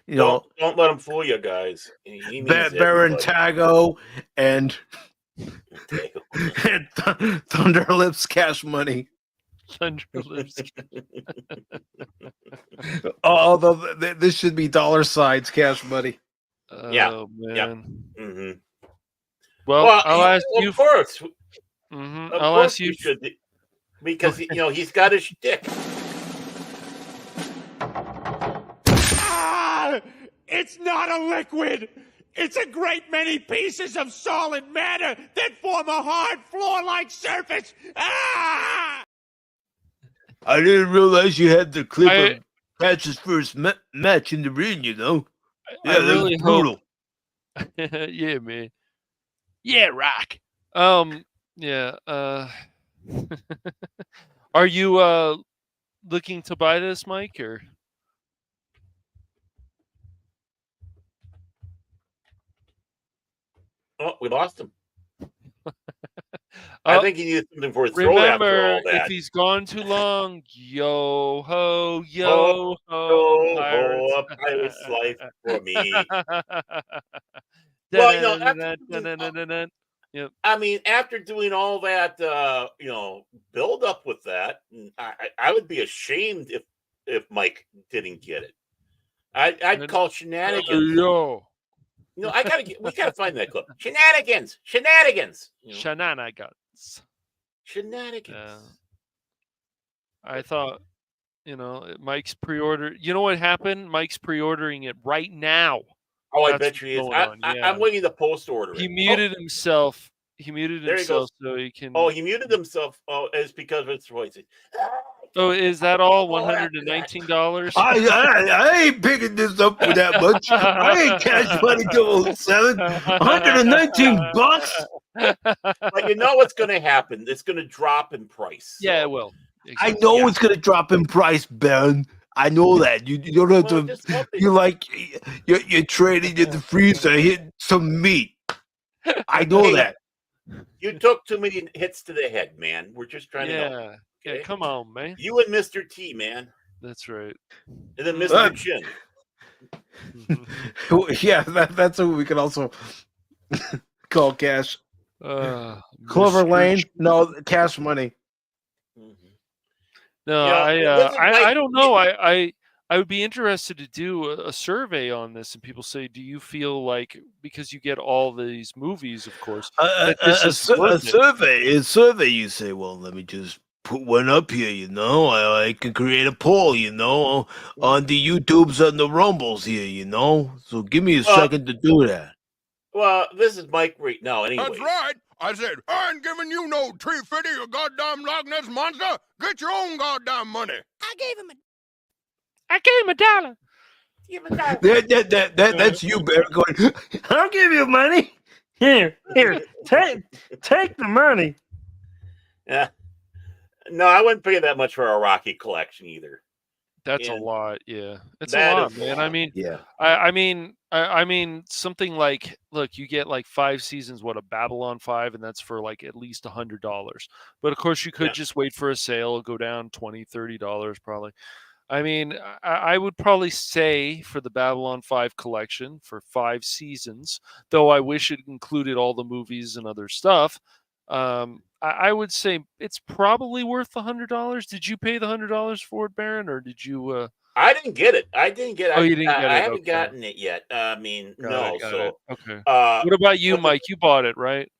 You know, don't let him fool you, guys. He means Baron Tago and Thunderlips Cash Money. Thunderlips. Although this should be $signs Cash Money. Yeah, man. Yeah. Mm-hmm. Well, I'll ask you first. Mm-hmm. I'll ask you should, because you know he's got his shtick. It's not a liquid. It's a great many pieces of solid matter that form a hard floor-like surface. Ah! I didn't realize you had the clip of Patch's first match in the ring. You know, yeah, that really was brutal. Yeah, man. Yeah, Rock. Yeah. Are you looking to buy this, Mike, or? Oh, we lost him. I think he needs something for his throat after all that. If he's gone too long, yo ho, yo ho, a pirate's life for me. Well, you know, yep. I mean, after doing all that, you know, build up with that, I would be ashamed if Mike didn't get it. I'd call shenanigans. Yo. You know, we gotta find that clip. Shenanigans. You know? Shenanigans. I thought, you know, Mike's pre-order. You know what happened? Mike's pre-ordering it right now. Oh, I bet you he is. I'm waiting to post order. He muted himself. He muted himself so he can. Oh, he muted himself. Oh, it's because of his voice. Oh, is that all All after that. $119? I ain't picking this up for that much. I ain't cash money to 07. $119. But you know what's going to happen? It's going to drop in price. So. Yeah, it will. I know it's gonna drop in price, Ben. I know that. You don't have Well, to. just hope it- You like you're trading in the freezer, hitting some meat. I know Hey, that. You took too many hits to the head, man. We're just trying to help. Yeah, come on, man. You and Mr. T, man. That's right. And then Mr. Chin. Yeah, that's who we can also call Cash. Clover Mr. Lane. No, Cash Money. No, I don't know. I would be interested to do a survey on this, and people say, do you feel like, because you get all these movies, of course, that this is worth it? A survey. You say, well, let me just put one up here. I can create a poll. On the YouTubes and the Rumbles here. So give me a second to do that. Well, this is Mike right now. Anyway, that's right. I said, I ain't giving you no $350, you goddamn Loch Ness monster. Get your own goddamn money. I gave him $1. Give him $1. That's you, Barry, going, I'll give you money. Here, take the money. Yeah. No, I wouldn't pay that much for a Rocky collection either. That's a lot, yeah. It's That a lot, is a man. lot. I mean, yeah. I mean, something like, look, you get like 5 seasons, a Babylon 5, and that's for like at least $100. But of course, you could just wait for a sale, go down $20, $30 probably. I mean, I would probably say for the Babylon 5 collection for 5 seasons, though I wish it included all the movies and other stuff. I would say it's probably worth $100. Did you pay the $100 for it, Baron, or did you? I didn't get it. I didn't get it. Oh, you didn't get it. I haven't gotten it yet. I mean, Got no. it. Okay. What about you, Mike? You bought it, right?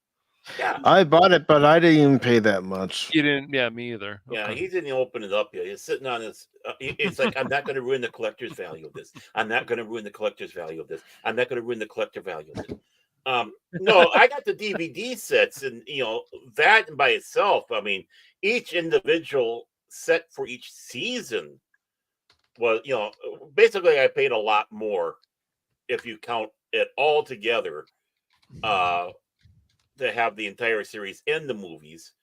Yeah. I bought it, but I didn't even pay that much. You didn't? Yeah, me either. Yeah, Okay. he didn't open it up yet. He's sitting on his. It's like, I'm not going to ruin the collector's value of this. I'm not going to ruin the collector's value of this. I'm not going to ruin the collector value of this. No, I got the DVD sets, and that by itself. I mean, each individual set for each season was, basically I paid a lot more if you count it all together. To have the entire series and the movies,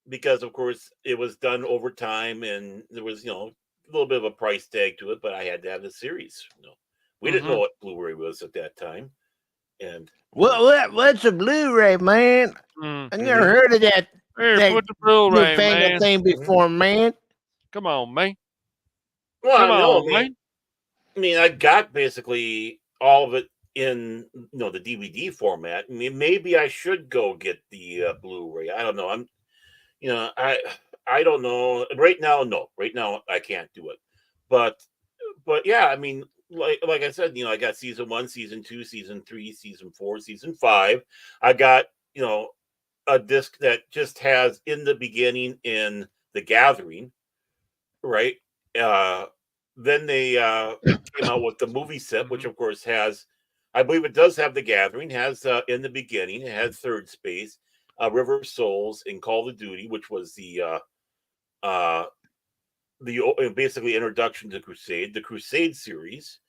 because of course it was done over time, and there was a little bit of a price tag to it, but I had to have the series. We didn't know what Blu-ray was at that time, and what's a Blu-ray, man? I never heard of that. Hey, put the Blu-ray, man. Thing before, man. Come on, man. Well, I mean, I got basically all of it in the DVD format. I mean, maybe I should go get the Blu-ray. I don't know. I don't know. Right now, no. Right now, I can't do it. But yeah, I mean, like I said, I got season 1, season 2, season 3, season 4, season 5. I got a disc that just has In the Beginning in The Gathering, right? Then they came out with the movie set, which of course has, I believe it does have The Gathering, has In the Beginning, it has Third Space, River of Souls, and Call of Duty, which was the basically introduction to Crusade, the Crusade series,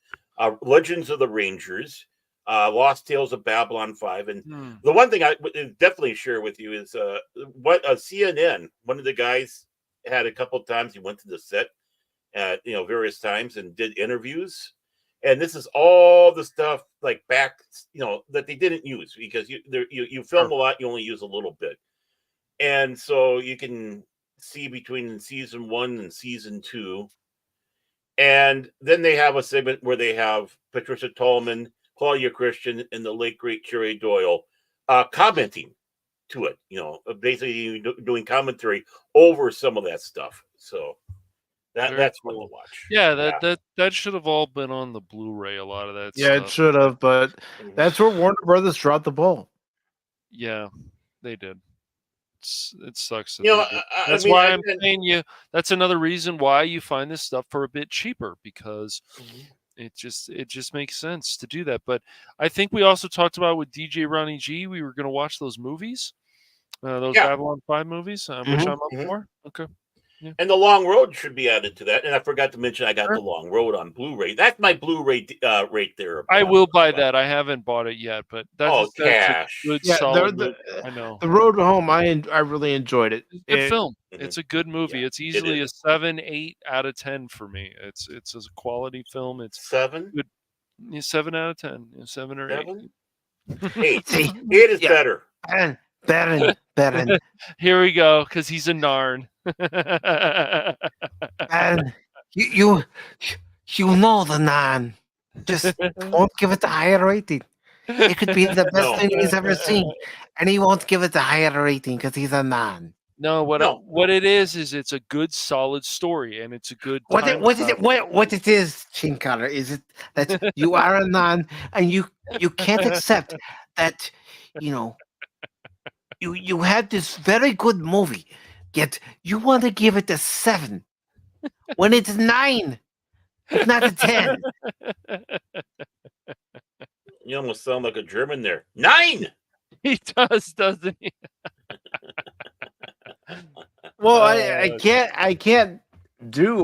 Legends of the Rangers, Lost Tales of Babylon 5. And the one thing I would definitely share with you is what CNN, one of the guys had a couple of times, he went to the set at various times and did interviews. And this is all the stuff like back, that they didn't use, because you film a lot, you only use a little bit. And so you can see between season 1 and season 2. And then they have a segment where they have Patricia Tallman, Claudia Christian, and the late great Cherry Doyle commenting to it, basically doing commentary over some of that stuff. So that's fun to watch. Yeah, that should have all been on the Blu-ray. A lot of that. Yeah, stuff. it should have, but that's where Warner Brothers dropped the ball. Yeah, they did. It sucks. That's why I'm saying you. That's another reason why you find this stuff for a bit cheaper, because it just makes sense to do that. But I think we also talked about with DJ Ronnie G. We were going to watch those movies, those Babylon 5 movies, which I'm up for. Okay. Yeah. And the Long Road should be added to that. And I forgot to mention I got the Long Road on Blu-ray. That's my Blu-ray rate there. I will buy that. I haven't bought it yet, but that's a cash. good Yeah, solid movie. I know. The Road Home, I really enjoyed it. It's a good film. It's a good movie. It's easily a 7, 8 out of 10 for me. It's a quality film. It's 7? Good. 7 out of 10. 7 or 8. 8. See, 8 is better. Baron. Here we go, because he's a Narn. And you know the Nan. Just won't give it the higher rating. It could be the best thing he's ever seen, and he won't give it the higher rating because he's a Nan. No, what it is it's a good solid story, and it's a good. What it is, Chin Collar, is it that you are a Nan and you can't accept that you had this very good movie, yet you want to give it a 7 when it's 9. It's not a 10. You almost sound like a German there. 9. He does, doesn't he? Well, I can't do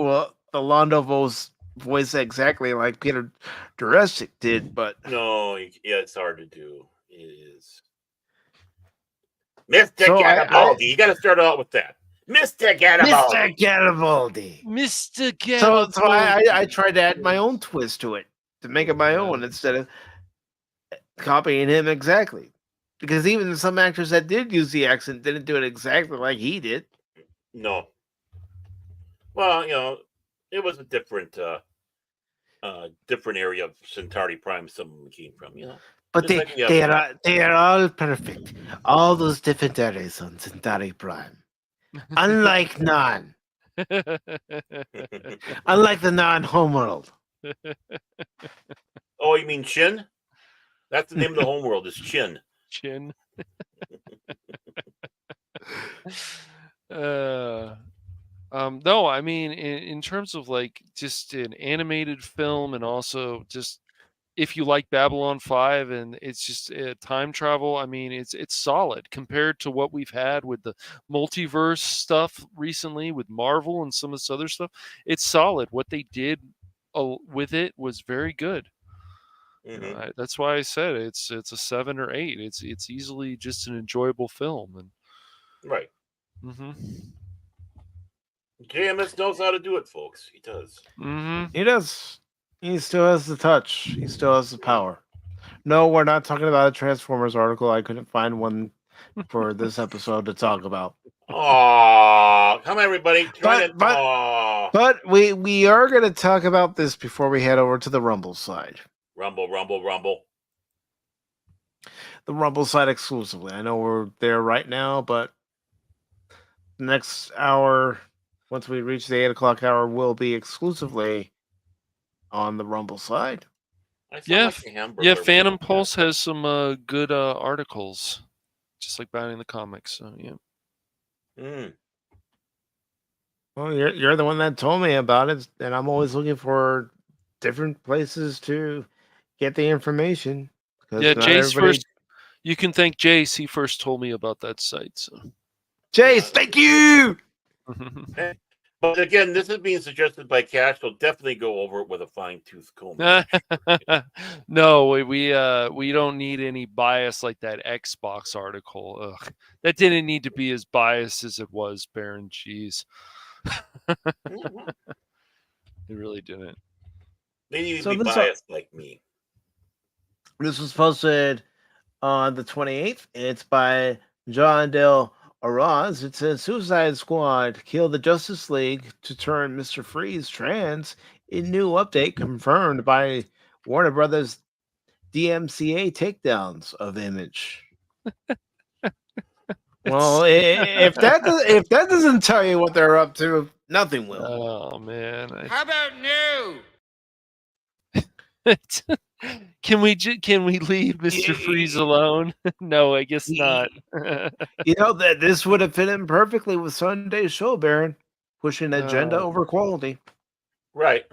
the Londovo's voice exactly like Peter Jurassic did, but no, it's hard to do. It is. Mr. Garibaldi. You got to start out with that. Mr. Garibaldi. Mr. Garibaldi. Mr. Garibaldi. So I tried to add my own twist to it, to make it my own instead of copying him exactly. Because even some actors that did use the accent didn't do it exactly like he did. No. Well, it was a different area of Centauri Prime someone came from, But they are all perfect. All those different areas on Centauri Prime. Unlike Nan. Unlike the non-homeworld. Oh, you mean Chin? That's the name of the homeworld, is Chin. Chin. No, I mean in terms of like just an animated film, and also just if you like Babylon 5 and it's just time travel, I mean it's solid compared to what we've had with the multiverse stuff recently with Marvel and some of this other stuff. It's solid. What they did with it was very good. That's why I said it's a 7 or 8. It's easily just an enjoyable film, and right. JMS knows how to do it, folks. He does. He does. He still has the touch. He still has the power. No, we're not talking about a Transformers article. I couldn't find one for this episode to talk about. Oh, come on, everybody. But we are going to talk about this before we head over to the Rumble side. Rumble. The Rumble side exclusively. I know we're there right now, but the next hour, once we reach the 8 o'clock hour, will be exclusively on the Rumble side. Yeah, Phantom Pulse has some good articles, just like Bounding the Comics. So yeah. Well, you're the one that told me about it, and I'm always looking for different places to get the information. Yeah, Jace first. You can thank Jace. He first told me about that site. So, Jace, thank you. But again, this is being suggested by Cash, so definitely go over it with a fine-tooth comb. No, we don't need any bias like that Xbox article. Ugh. That didn't need to be as biased as it was, Baron Cheese. It really didn't. They need to be biased like me. This was posted on the 28th. It's by John Del Araz. It says Suicide Squad kill the Justice League to turn Mr. Freeze trans in new update confirmed by Warner Brothers DMCA takedowns of Image. Well, if that doesn't tell you what they're up to, nothing will. Oh man! How about new? Can we leave Mr. Freeze alone? No, I guess not. That this would have fit in perfectly with Sunday's show, Baron, pushing agenda over quality. Right.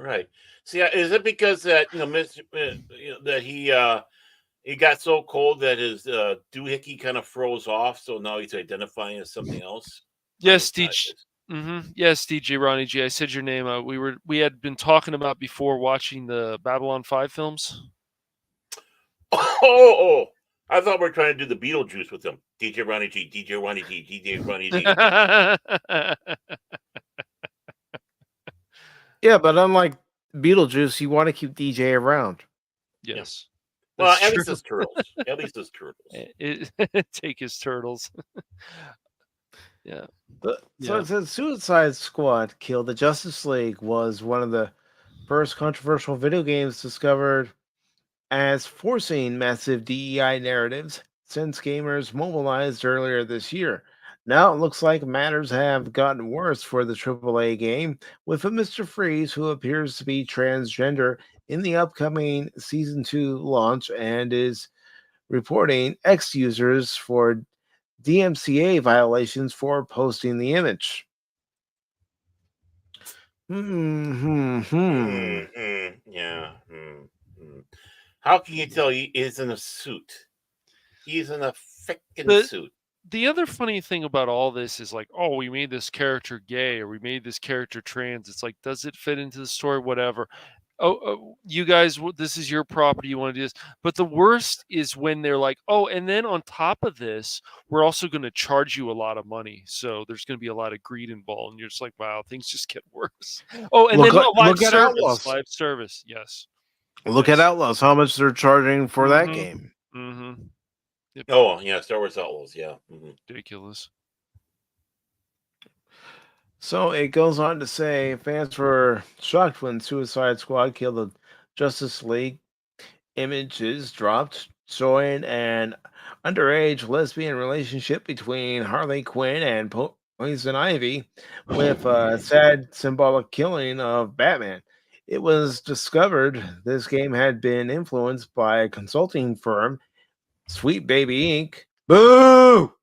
See, is it because that that he got so cold that his doohickey kind of froze off, so now he's identifying as something else? Yes, Steve. Yes, DJ Ronnie G. I said your name. We had been talking about before watching the Babylon 5 films. Oh, I thought we were trying to do the Beetlejuice with them. DJ Ronnie G, DJ Ronnie G, DJ Ronnie G. Yeah, but unlike Beetlejuice, you want to keep DJ around. Yes. Well, That's at true. least it's turtles. At least it's turtles. Take his turtles. Yeah. So it says Suicide Squad Kill the Justice League was one of the first controversial video games discovered as forcing massive DEI narratives since gamers mobilized earlier this year. Now it looks like matters have gotten worse for the AAA game, with a Mr. Freeze who appears to be transgender in the upcoming Season 2 launch and is reporting X users for DMCA violations for posting the image. Yeah. How can you tell he is in a suit? He's in a freaking suit. The other funny thing about all this is like, oh, we made this character gay or we made this character trans. It's like, does it fit into the story? Whatever. Oh, you guys, this is your property. You want to do this. But the worst is when they're like, oh, and then on top of this, we're also going to charge you a lot of money. So there's going to be a lot of greed involved. And you're just like, wow, things just get worse. Oh, and then live service. Yes. Look at Outlaws, how much they're charging for that game. Yep. Oh, yeah, Star Wars Outlaws, yeah. Ridiculous. So it goes on to say fans were shocked when Suicide Squad Killed the Justice League images dropped showing an underage lesbian relationship between Harley Quinn and Poison Ivy with a sad symbolic killing of Batman. It was discovered this game had been influenced by a consulting firm, Sweet Baby Inc. Boo!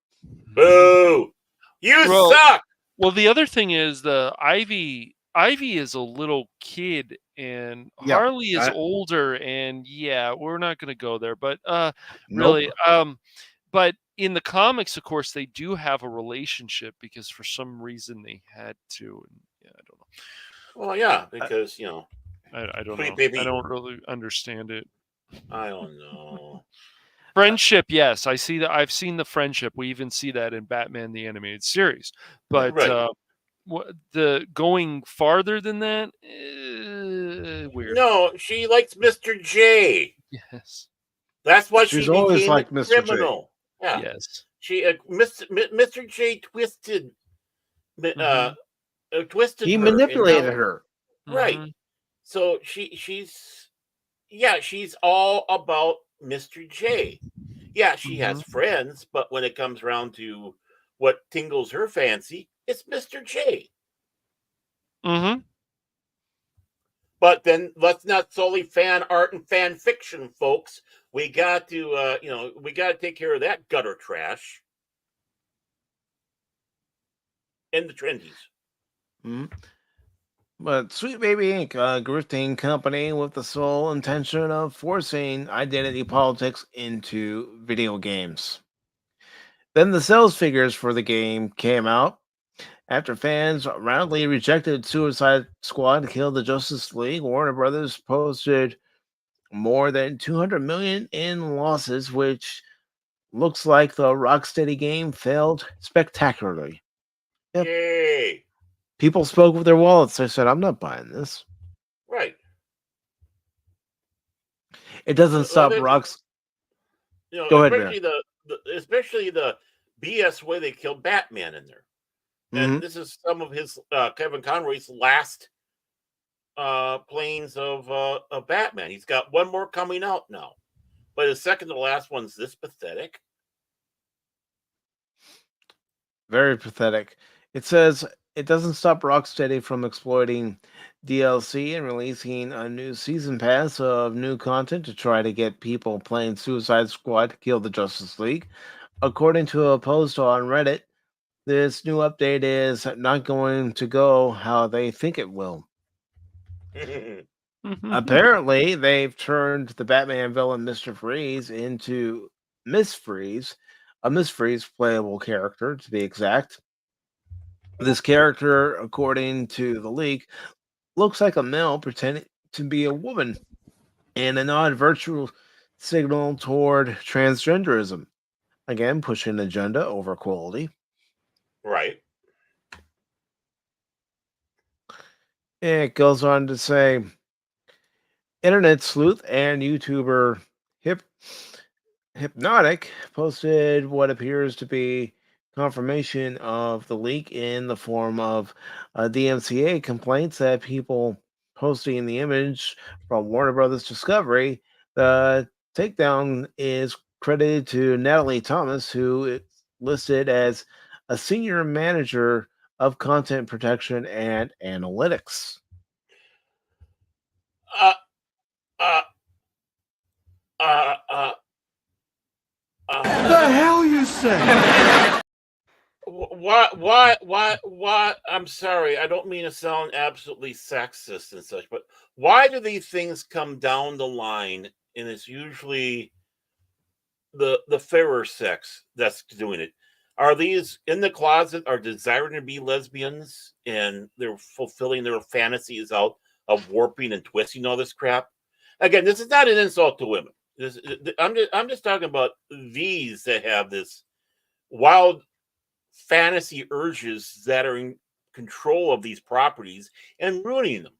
Boo! You suck! Well, the other thing is the Ivy is a little kid and Harley is older, and yeah, we're not going to go there. But really, but in the comics, of course, they do have a relationship because for some reason they had to. And yeah, I don't know. Well, yeah, because I don't know. Baby. I don't really understand it. I don't know. Friendship, yes, I see that. I've seen the friendship. We even see that in Batman the Animated Series. But the going farther than that, weird. No, she likes Mr. J. Yes, that's why she's she always became like a Mr. criminal. J. Yeah. Yes, she Mr. J twisted, twisted. He her manipulated her. Right. So she's all about Mr. J. Yeah, she has friends, but when it comes around to what tingles her fancy, it's Mr. J. But then let's not solely fan art and fan fiction, folks. We got to, we got to take care of that gutter trash and the trendies. But Sweet Baby Inc., a grifting company with the sole intention of forcing identity politics into video games. Then the sales figures for the game came out. After fans roundly rejected Suicide Squad Kill the Justice League, Warner Brothers posted more than $200 million in losses, which looks like the Rocksteady game failed spectacularly. Yep. Yay! People spoke with their wallets. They said, I'm not buying this. Right. It doesn't stop Rocks. Go ahead, especially especially the BS way they killed Batman in there. And this is some of his Kevin Conroy's last planes of Batman. He's got one more coming out now, but his second to last one's this pathetic. Very pathetic. It says it doesn't stop Rocksteady from exploiting DLC and releasing a new season pass of new content to try to get people playing Suicide Squad Kill the Justice League. According to a post on Reddit, this new update is not going to go how they think it will. Apparently, they've turned the Batman villain Mr. Freeze into Miss Freeze, a Miss Freeze playable character to be exact. This character, according to the leak, looks like a male pretending to be a woman, and an odd virtual signal toward transgenderism. Again, pushing an agenda over quality. Right. It goes on to say, internet sleuth and YouTuber Hip Hypnotic posted what appears to be confirmation of the leak in the form of DMCA complaints that people posting the image from Warner Brothers Discovery. The takedown is credited to Natalie Thomas, who is listed as a senior manager of content protection and analytics. Uh, uh, uh, uh, The hell you say? Why? I'm sorry. I don't mean to sound absolutely sexist and such, but why do these things come down the line? And it's usually the fairer sex that's doing it. Are these in the closet, are desiring to be lesbians, and they're fulfilling their fantasies out of warping and twisting all this crap? Again, this is not an insult to women. I'm just talking about these that have this wild fantasy urges that are in control of these properties and ruining them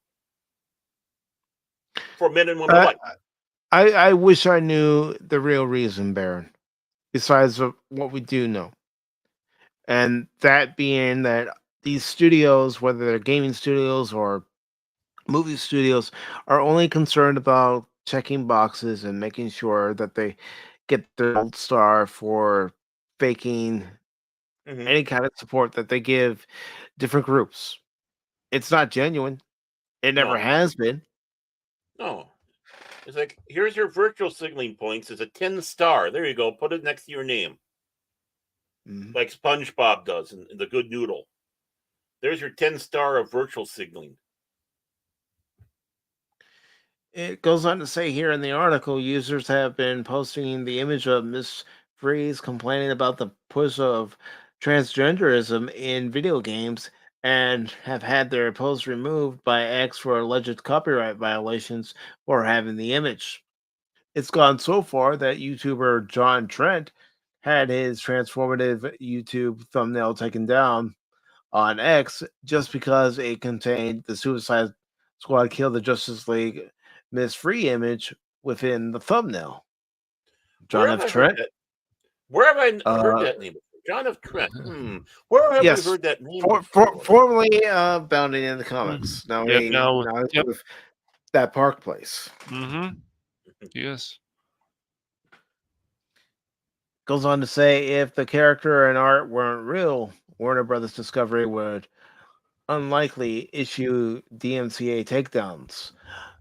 for men and women alike. I wish I knew the real reason, Baron, besides what we do know. And that being that these studios, whether they're gaming studios or movie studios, are only concerned about checking boxes and making sure that they get their gold star for faking any kind of support that they give different groups. It's not genuine. It never No. has been. No. It's like, here's your virtual signaling points. It's a 10 star. There you go. Put it next to your name. Like SpongeBob does in The Good Noodle. There's your 10 star of virtual signaling. It goes on to say here in the article, users have been posting the image of Miss Freeze complaining about the push of transgenderism in video games and have had their posts removed by X for alleged copyright violations for having the image. It's gone so far that YouTuber John Trent had his transformative YouTube thumbnail taken down on X just because it contained the Suicide Squad Kill the Justice League Miss Free image within the thumbnail. John F. Trent. Where have I heard that name? John F. Trent. Where have we heard that name? Formerly bounding in the comics. Now he's with that Park Place. Mm-hmm. Yes. Goes on to say, if the character and art weren't real, Warner Brothers Discovery would unlikely issue DMCA takedowns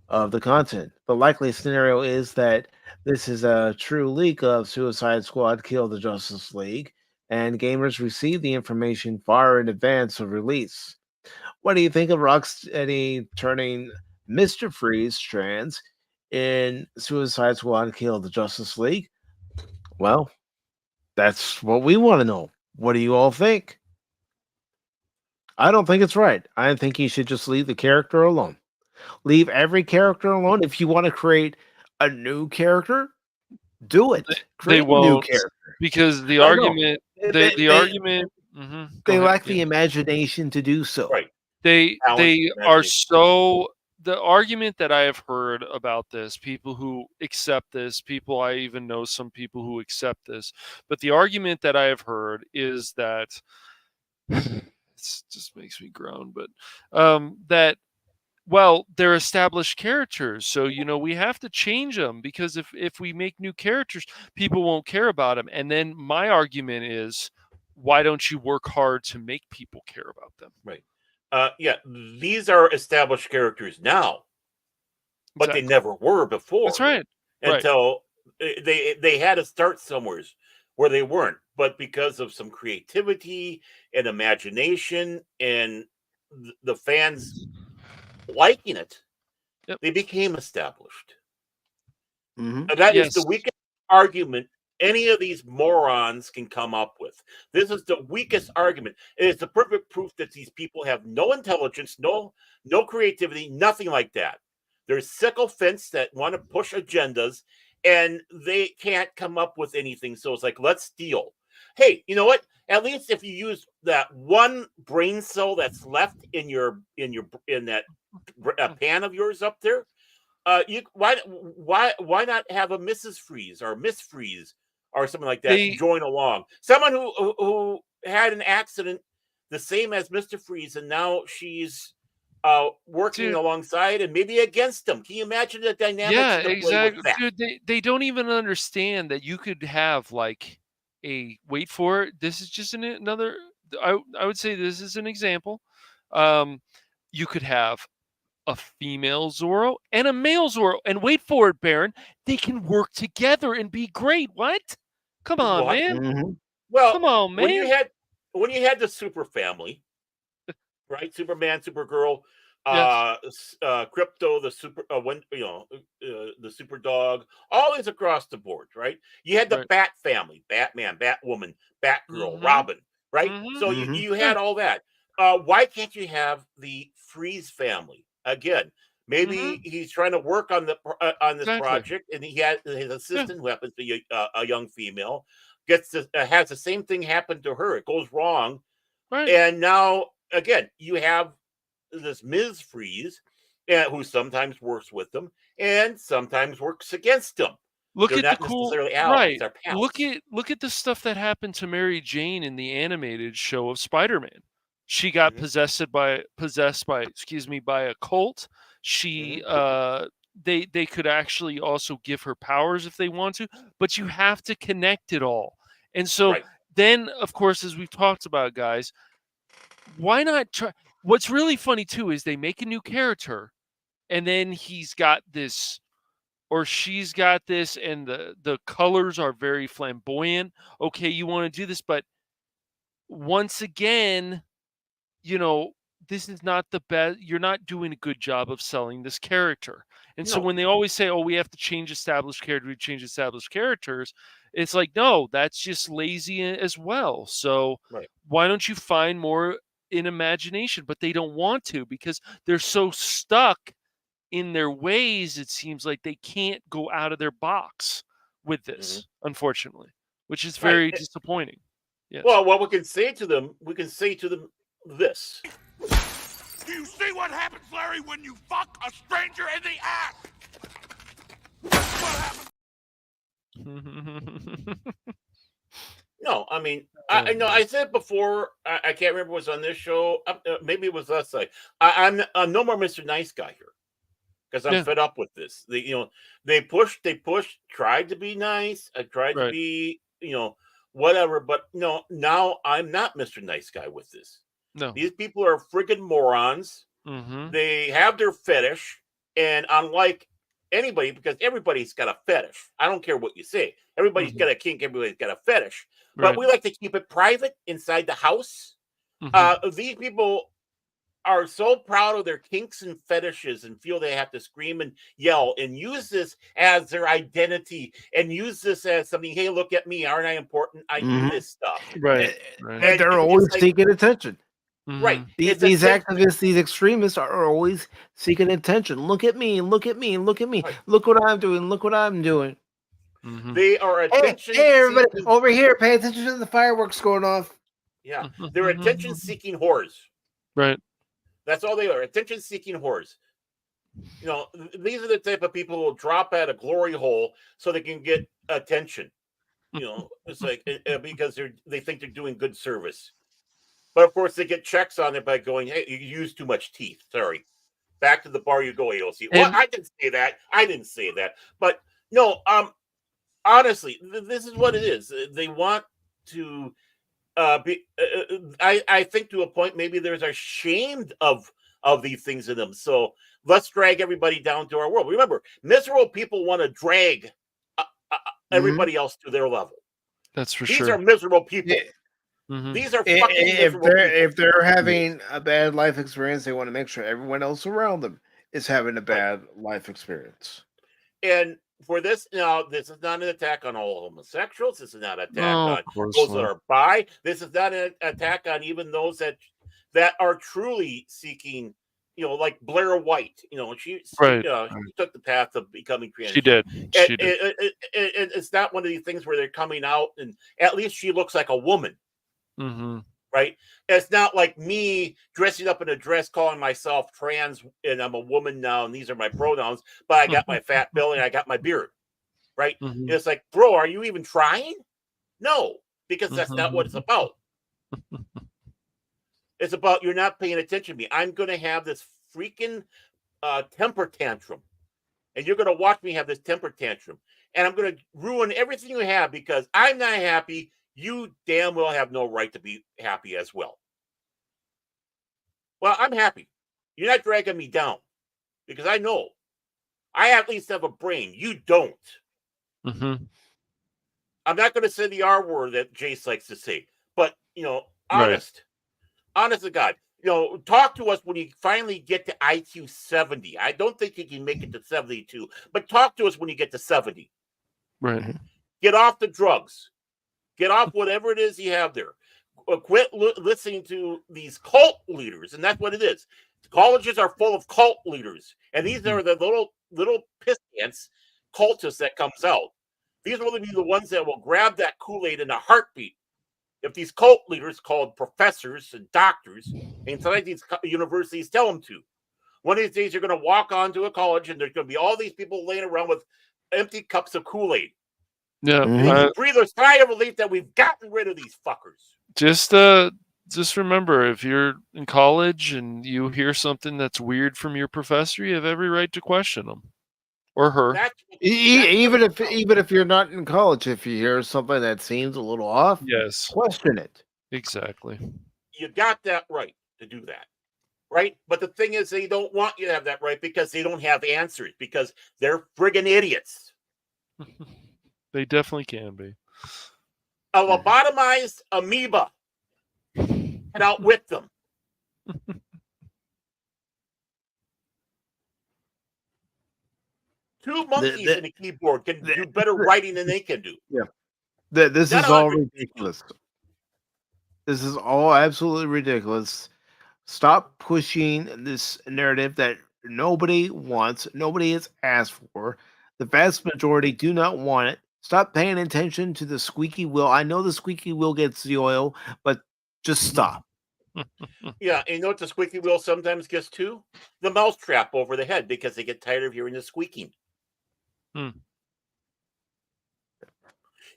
of the content. The likely scenario is that this is a true leak of Suicide Squad Kill the Justice League, and gamers receive the information far in advance of release. What do you think of Rocksteady turning Mr. Freeze trans in Suicide Squad Kill the Justice League? Well, that's what we want to know. What do you all think? I don't think it's right. I think you should just leave the character alone. Leave every character alone. If you want to create a new character, do it. They won't, because the argument, the argument, they lack the imagination to do so. Right. They are so. The argument that I have heard about this, people who accept this, people I even know some people who accept this, but the argument that I have heard is that it just makes me groan, but that, well, they're established characters, so we have to change them, because if we make new characters, people won't care about them. And then my argument is, why don't you work hard to make people care about them? Right. Yeah, these are established characters now, but they never were before. That's right. Until they had to start somewhere where they weren't, but because of some creativity and imagination and the fans liking it, they became established. Mm-hmm. And that is the weakest argument any of these morons can come up with. This is the weakest argument. It is the perfect proof that these people have no intelligence, no creativity, nothing like that. They're sycophants that want to push agendas, and they can't come up with anything. So it's like, let's steal. Hey, you know what? At least if you use that one brain cell that's left in that pan of yours up there, why not have a Mrs. Freeze or Miss Freeze or something like that join along? Someone who had an accident the same as Mr. Freeze, and now she's working alongside and maybe against him. Can you imagine the dynamics? Yeah, of the play exactly. with that? Dude, they don't even understand that you could have like wait for it. This is just another. I would say this is an example. You could have a female Zorro and a male Zorro, and wait for it, Baron. They can work together and be great. What? Come on, What? man. Well, Come on, man. when you had the super family, right? Superman, Supergirl, Crypto, the super, the super dog, all these across the board, right? You had the Bat family, Batman, Batwoman, Batgirl, Robin, right? So you had all that. Why can't you have the Freeze family again? Maybe he's trying to work on this project, and he had his assistant, who happens to be a young female, has the same thing happen to her. It goes wrong, and now again you have this Ms. Freeze, who sometimes works with them and sometimes works against them. Look They're at not the cool, necessarily allies, they're pals. Look at the stuff that happened to Mary Jane in the animated show of Spider-Man. She got possessed by a cult. She they could actually also give her powers if they want to, but you have to connect it all. And so then, of course, as we've talked about, guys, why not try? What's really funny too is they make a new character, and then he's got this or she's got this, and the colors are very flamboyant. Okay, you want to do this, but once again, this is not the best. You're not doing a good job of selling this character. And so when they always say, "Oh, we have to change established characters, we change established characters," it's like, no, that's just lazy as well. So why don't you find more in imagination? But they don't want to because they're so stuck in their ways. It seems like they can't go out of their box with this, unfortunately, which is very disappointing. Yes. Well, what we can say to them this. Do you see what happens, Larry, when you fuck a stranger in the ass? No, I mean, I said before, I can't remember it was on this show. Maybe it was us. I'm no more Mr. Nice Guy here because I'm fed up with this. They pushed, tried to be nice. I tried to be, whatever. But no, now I'm not Mr. Nice Guy with this. No, these people are friggin' morons. They have their fetish, and unlike anybody, because everybody's got a fetish. I don't care what you say. Everybody's got a kink. Everybody's got a fetish. But we like to keep it private inside the house. These people are so proud of their kinks and fetishes and feel they have to scream and yell and use this as their identity and use this as something. Hey, look at me. Aren't I important? I do this stuff. And they're always seeking attention. Right. These activists, these extremists are always seeking attention. Look at me. Look at me. Look at me. Look what I'm doing. Look what I'm doing. They are attention. Hey, everybody over here, pay attention to the fireworks going off. Yeah, they're attention-seeking whores. Right. That's all they are. Attention-seeking whores. These are the type of people who will drop at a glory hole so they can get attention. It's like because they think they're doing good service. But of course, they get checks on it by going, "Hey, you use too much teeth. Sorry." Back to the bar you go, AOC. Well, I didn't say that. I didn't say that. But no, honestly, this is what it is. They want to be. I think to a point maybe they're ashamed of these things in them. So let's drag everybody down to our world. Remember, miserable people want to drag everybody else to their level. That's for sure. These are miserable people. These are fucking if they're having a bad life experience, they want to make sure everyone else around them is having a bad life experience. And for this now, this is not an attack on all homosexuals. This is not an attack No, on of course those that not. are bi. This is not an attack on even those that are truly seeking, like Blair White. She Right. she took the path of becoming transgender. She did. She did. It's not one of these things where they're coming out and at least she looks like a woman. Mm-hmm. Right? It's not like me dressing up in a dress, calling myself trans, and I'm a woman now, and these are my pronouns, but I got my fat belly and I got my beard. Right? Mm-hmm. It's like, bro, are you even trying? No, because that's not what it's about. It's about you're not paying attention to me. I'm going to have this freaking temper tantrum, and you're going to watch me have this temper tantrum, and I'm going to ruin everything you have because I'm not happy. You damn well have no right to be happy as well. Well, I'm happy. You're not dragging me down because I know I at least have a brain. You don't. Mm-hmm. I'm not going to say the R word that Jace likes to say, but honest to God, talk to us when you finally get to IQ 70. I don't think you can make it to 72, but talk to us when you get to 70. Right. Get off the drugs. Get off whatever it is you have there. Quit listening to these cult leaders, and that's what it is. Colleges are full of cult leaders, and these are the little piss ants, cultists that comes out. These will be the ones that will grab that Kool-Aid in a heartbeat. If these cult leaders called professors and doctors inside these universities tell them to. One of these days, you're going to walk onto a college, and there's going to be all these people laying around with empty cups of Kool-Aid. Yeah. And you can breathe a sigh of relief that we've gotten rid of these fuckers. Just remember, if you're in college and you hear something that's weird from your professor, you have every right to question him or her. Even if you're not in college, if you hear something that seems a little off, yes, question it. Exactly. You got that right to do that. Right? But the thing is, they don't want you to have that right because they don't have answers because they're friggin' idiots. They definitely can be. A lobotomized amoeba can outwit them. Two monkeys in a keyboard can do better writing than they can do. Yeah. This is all ridiculous. This is all absolutely ridiculous. Stop pushing this narrative that nobody wants, nobody has asked for. The vast majority do not want it. Stop paying attention to the squeaky wheel. I know the squeaky wheel gets the oil, but just stop. Yeah, and you know what the squeaky wheel sometimes gets too? The mouse trap over the head because they get tired of hearing the squeaking. You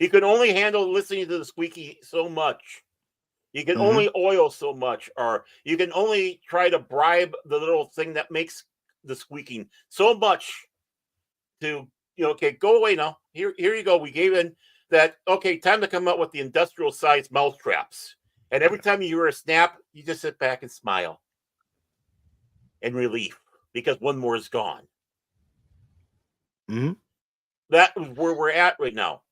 can only handle listening to the squeaky so much. You can only oil so much, or you can only try to bribe the little thing that makes the squeaking so much to, okay, go away now. Here you go. We gave in that, okay, time to come up with the industrial sized mouse traps. And every time you hear a snap, you just sit back and smile in relief because one more is gone. Mm-hmm. That is where we're at right now.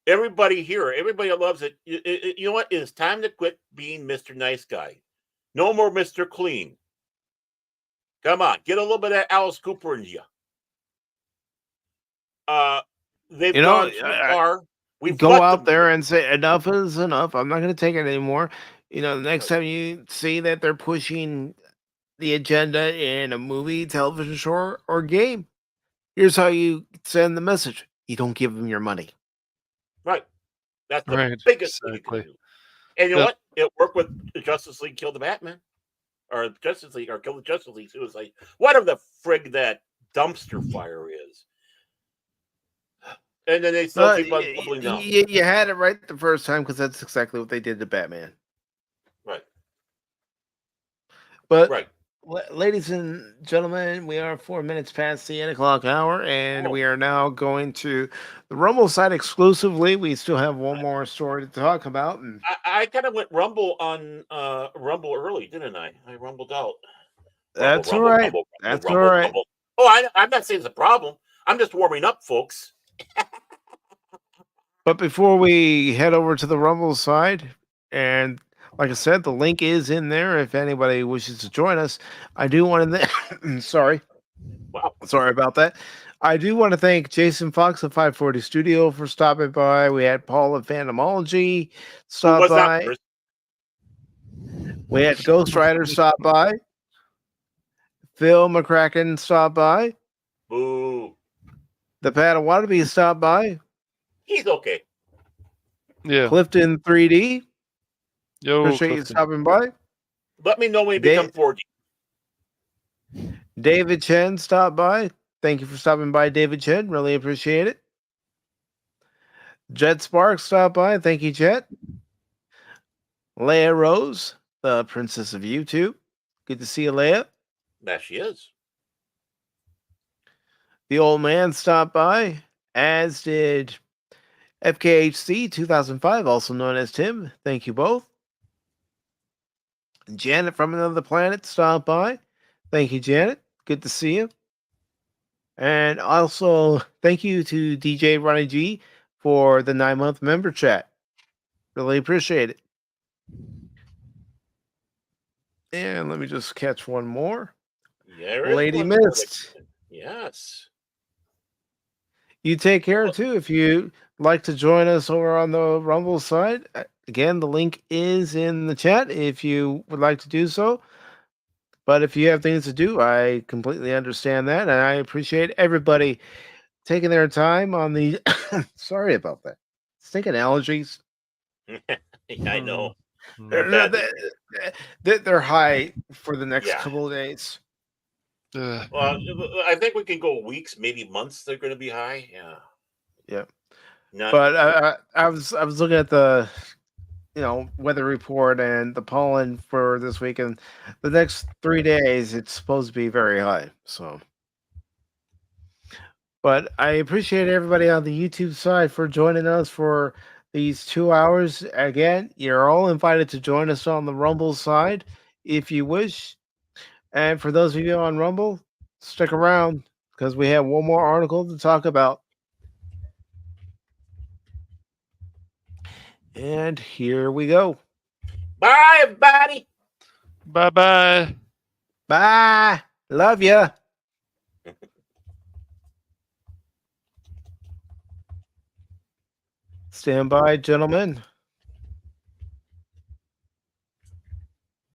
Everybody here, everybody loves it. You know what? It is time to quit being Mr. Nice Guy. No more Mr. Clean. Come on, get a little bit of Alice Cooper in you. They've gone too far. We've go out there and say enough is enough. I'm not going to take it anymore. The next time you see that they're pushing the agenda in a movie, television show, or game, here's how you send the message. You don't give them your money. Right. That's the biggest thing you can do. And you know what? It worked with the Justice League Kill the Batman. Or Justice League, or Kill the Justice League. It was like, whatever the frig that dumpster fire is. And then they still keep on bubbling down. You had it right the first time because that's exactly what they did to Batman. Right. But, ladies and gentlemen, we are 4 minutes past the 8 o'clock hour, and we are now going to the Rumble side exclusively. We still have one more story to talk about. And I kind of went Rumble on Rumble early, didn't I? I rumbled out. That's all right. That's all right. Oh, I'm not saying it's a problem. I'm just warming up, folks. But before we head over to the Rumble side, and like I said, the link is in there if anybody wishes to join us. I do want to sorry about that. I do want to thank Jason Fox of 540 Studio for stopping by. We had Paul of Phantomology Who stop was that? by. Chris? We had Ghost Rider stop by. Phil McCracken stop by. Boo. The Padawannabe stop by. He's okay. Yeah. Clifton 3D. Yo, Appreciate you Clifton. stopping by. Let me know when you become 4D. David Chen stopped by. Thank you for stopping by, David Chen. Really appreciate it. Jet Sparks stopped by. Thank you, Jet. Leia Rose, the princess of YouTube. Good to see you, Leia. There she is. The old man stopped by, as did FKHC 2005, also known as Tim. Thank you both. Janet from Another Planet stopped by. Thank you, Janet. Good to see you. And also, thank you to DJ Ronnie G for the 9-month member chat. Really appreciate it. And let me just catch one more. Yeah, Lady Mist. Yes. You take care too. If you like to join us over on the Rumble side, again, the link is in the chat if you would like to do so. But if you have things to do, I completely understand that. And I appreciate everybody taking their time on the. Sorry about that. Stinking allergies. Yeah, I know. They're high for the next couple of days. Well, I think we can go weeks, maybe months. They're going to be high. Yeah. Yeah. Not, But I was looking at the weather report and the pollen for this week, and the next 3 days it's supposed to be very high. So, but I appreciate everybody on the YouTube side for joining us for these 2 hours. Again, you're all invited to join us on the Rumble side if you wish. And for those of you on Rumble, stick around because we have one more article to talk about. And here we go. Bye, everybody. Bye-bye. Bye. Love ya. Stand by, gentlemen.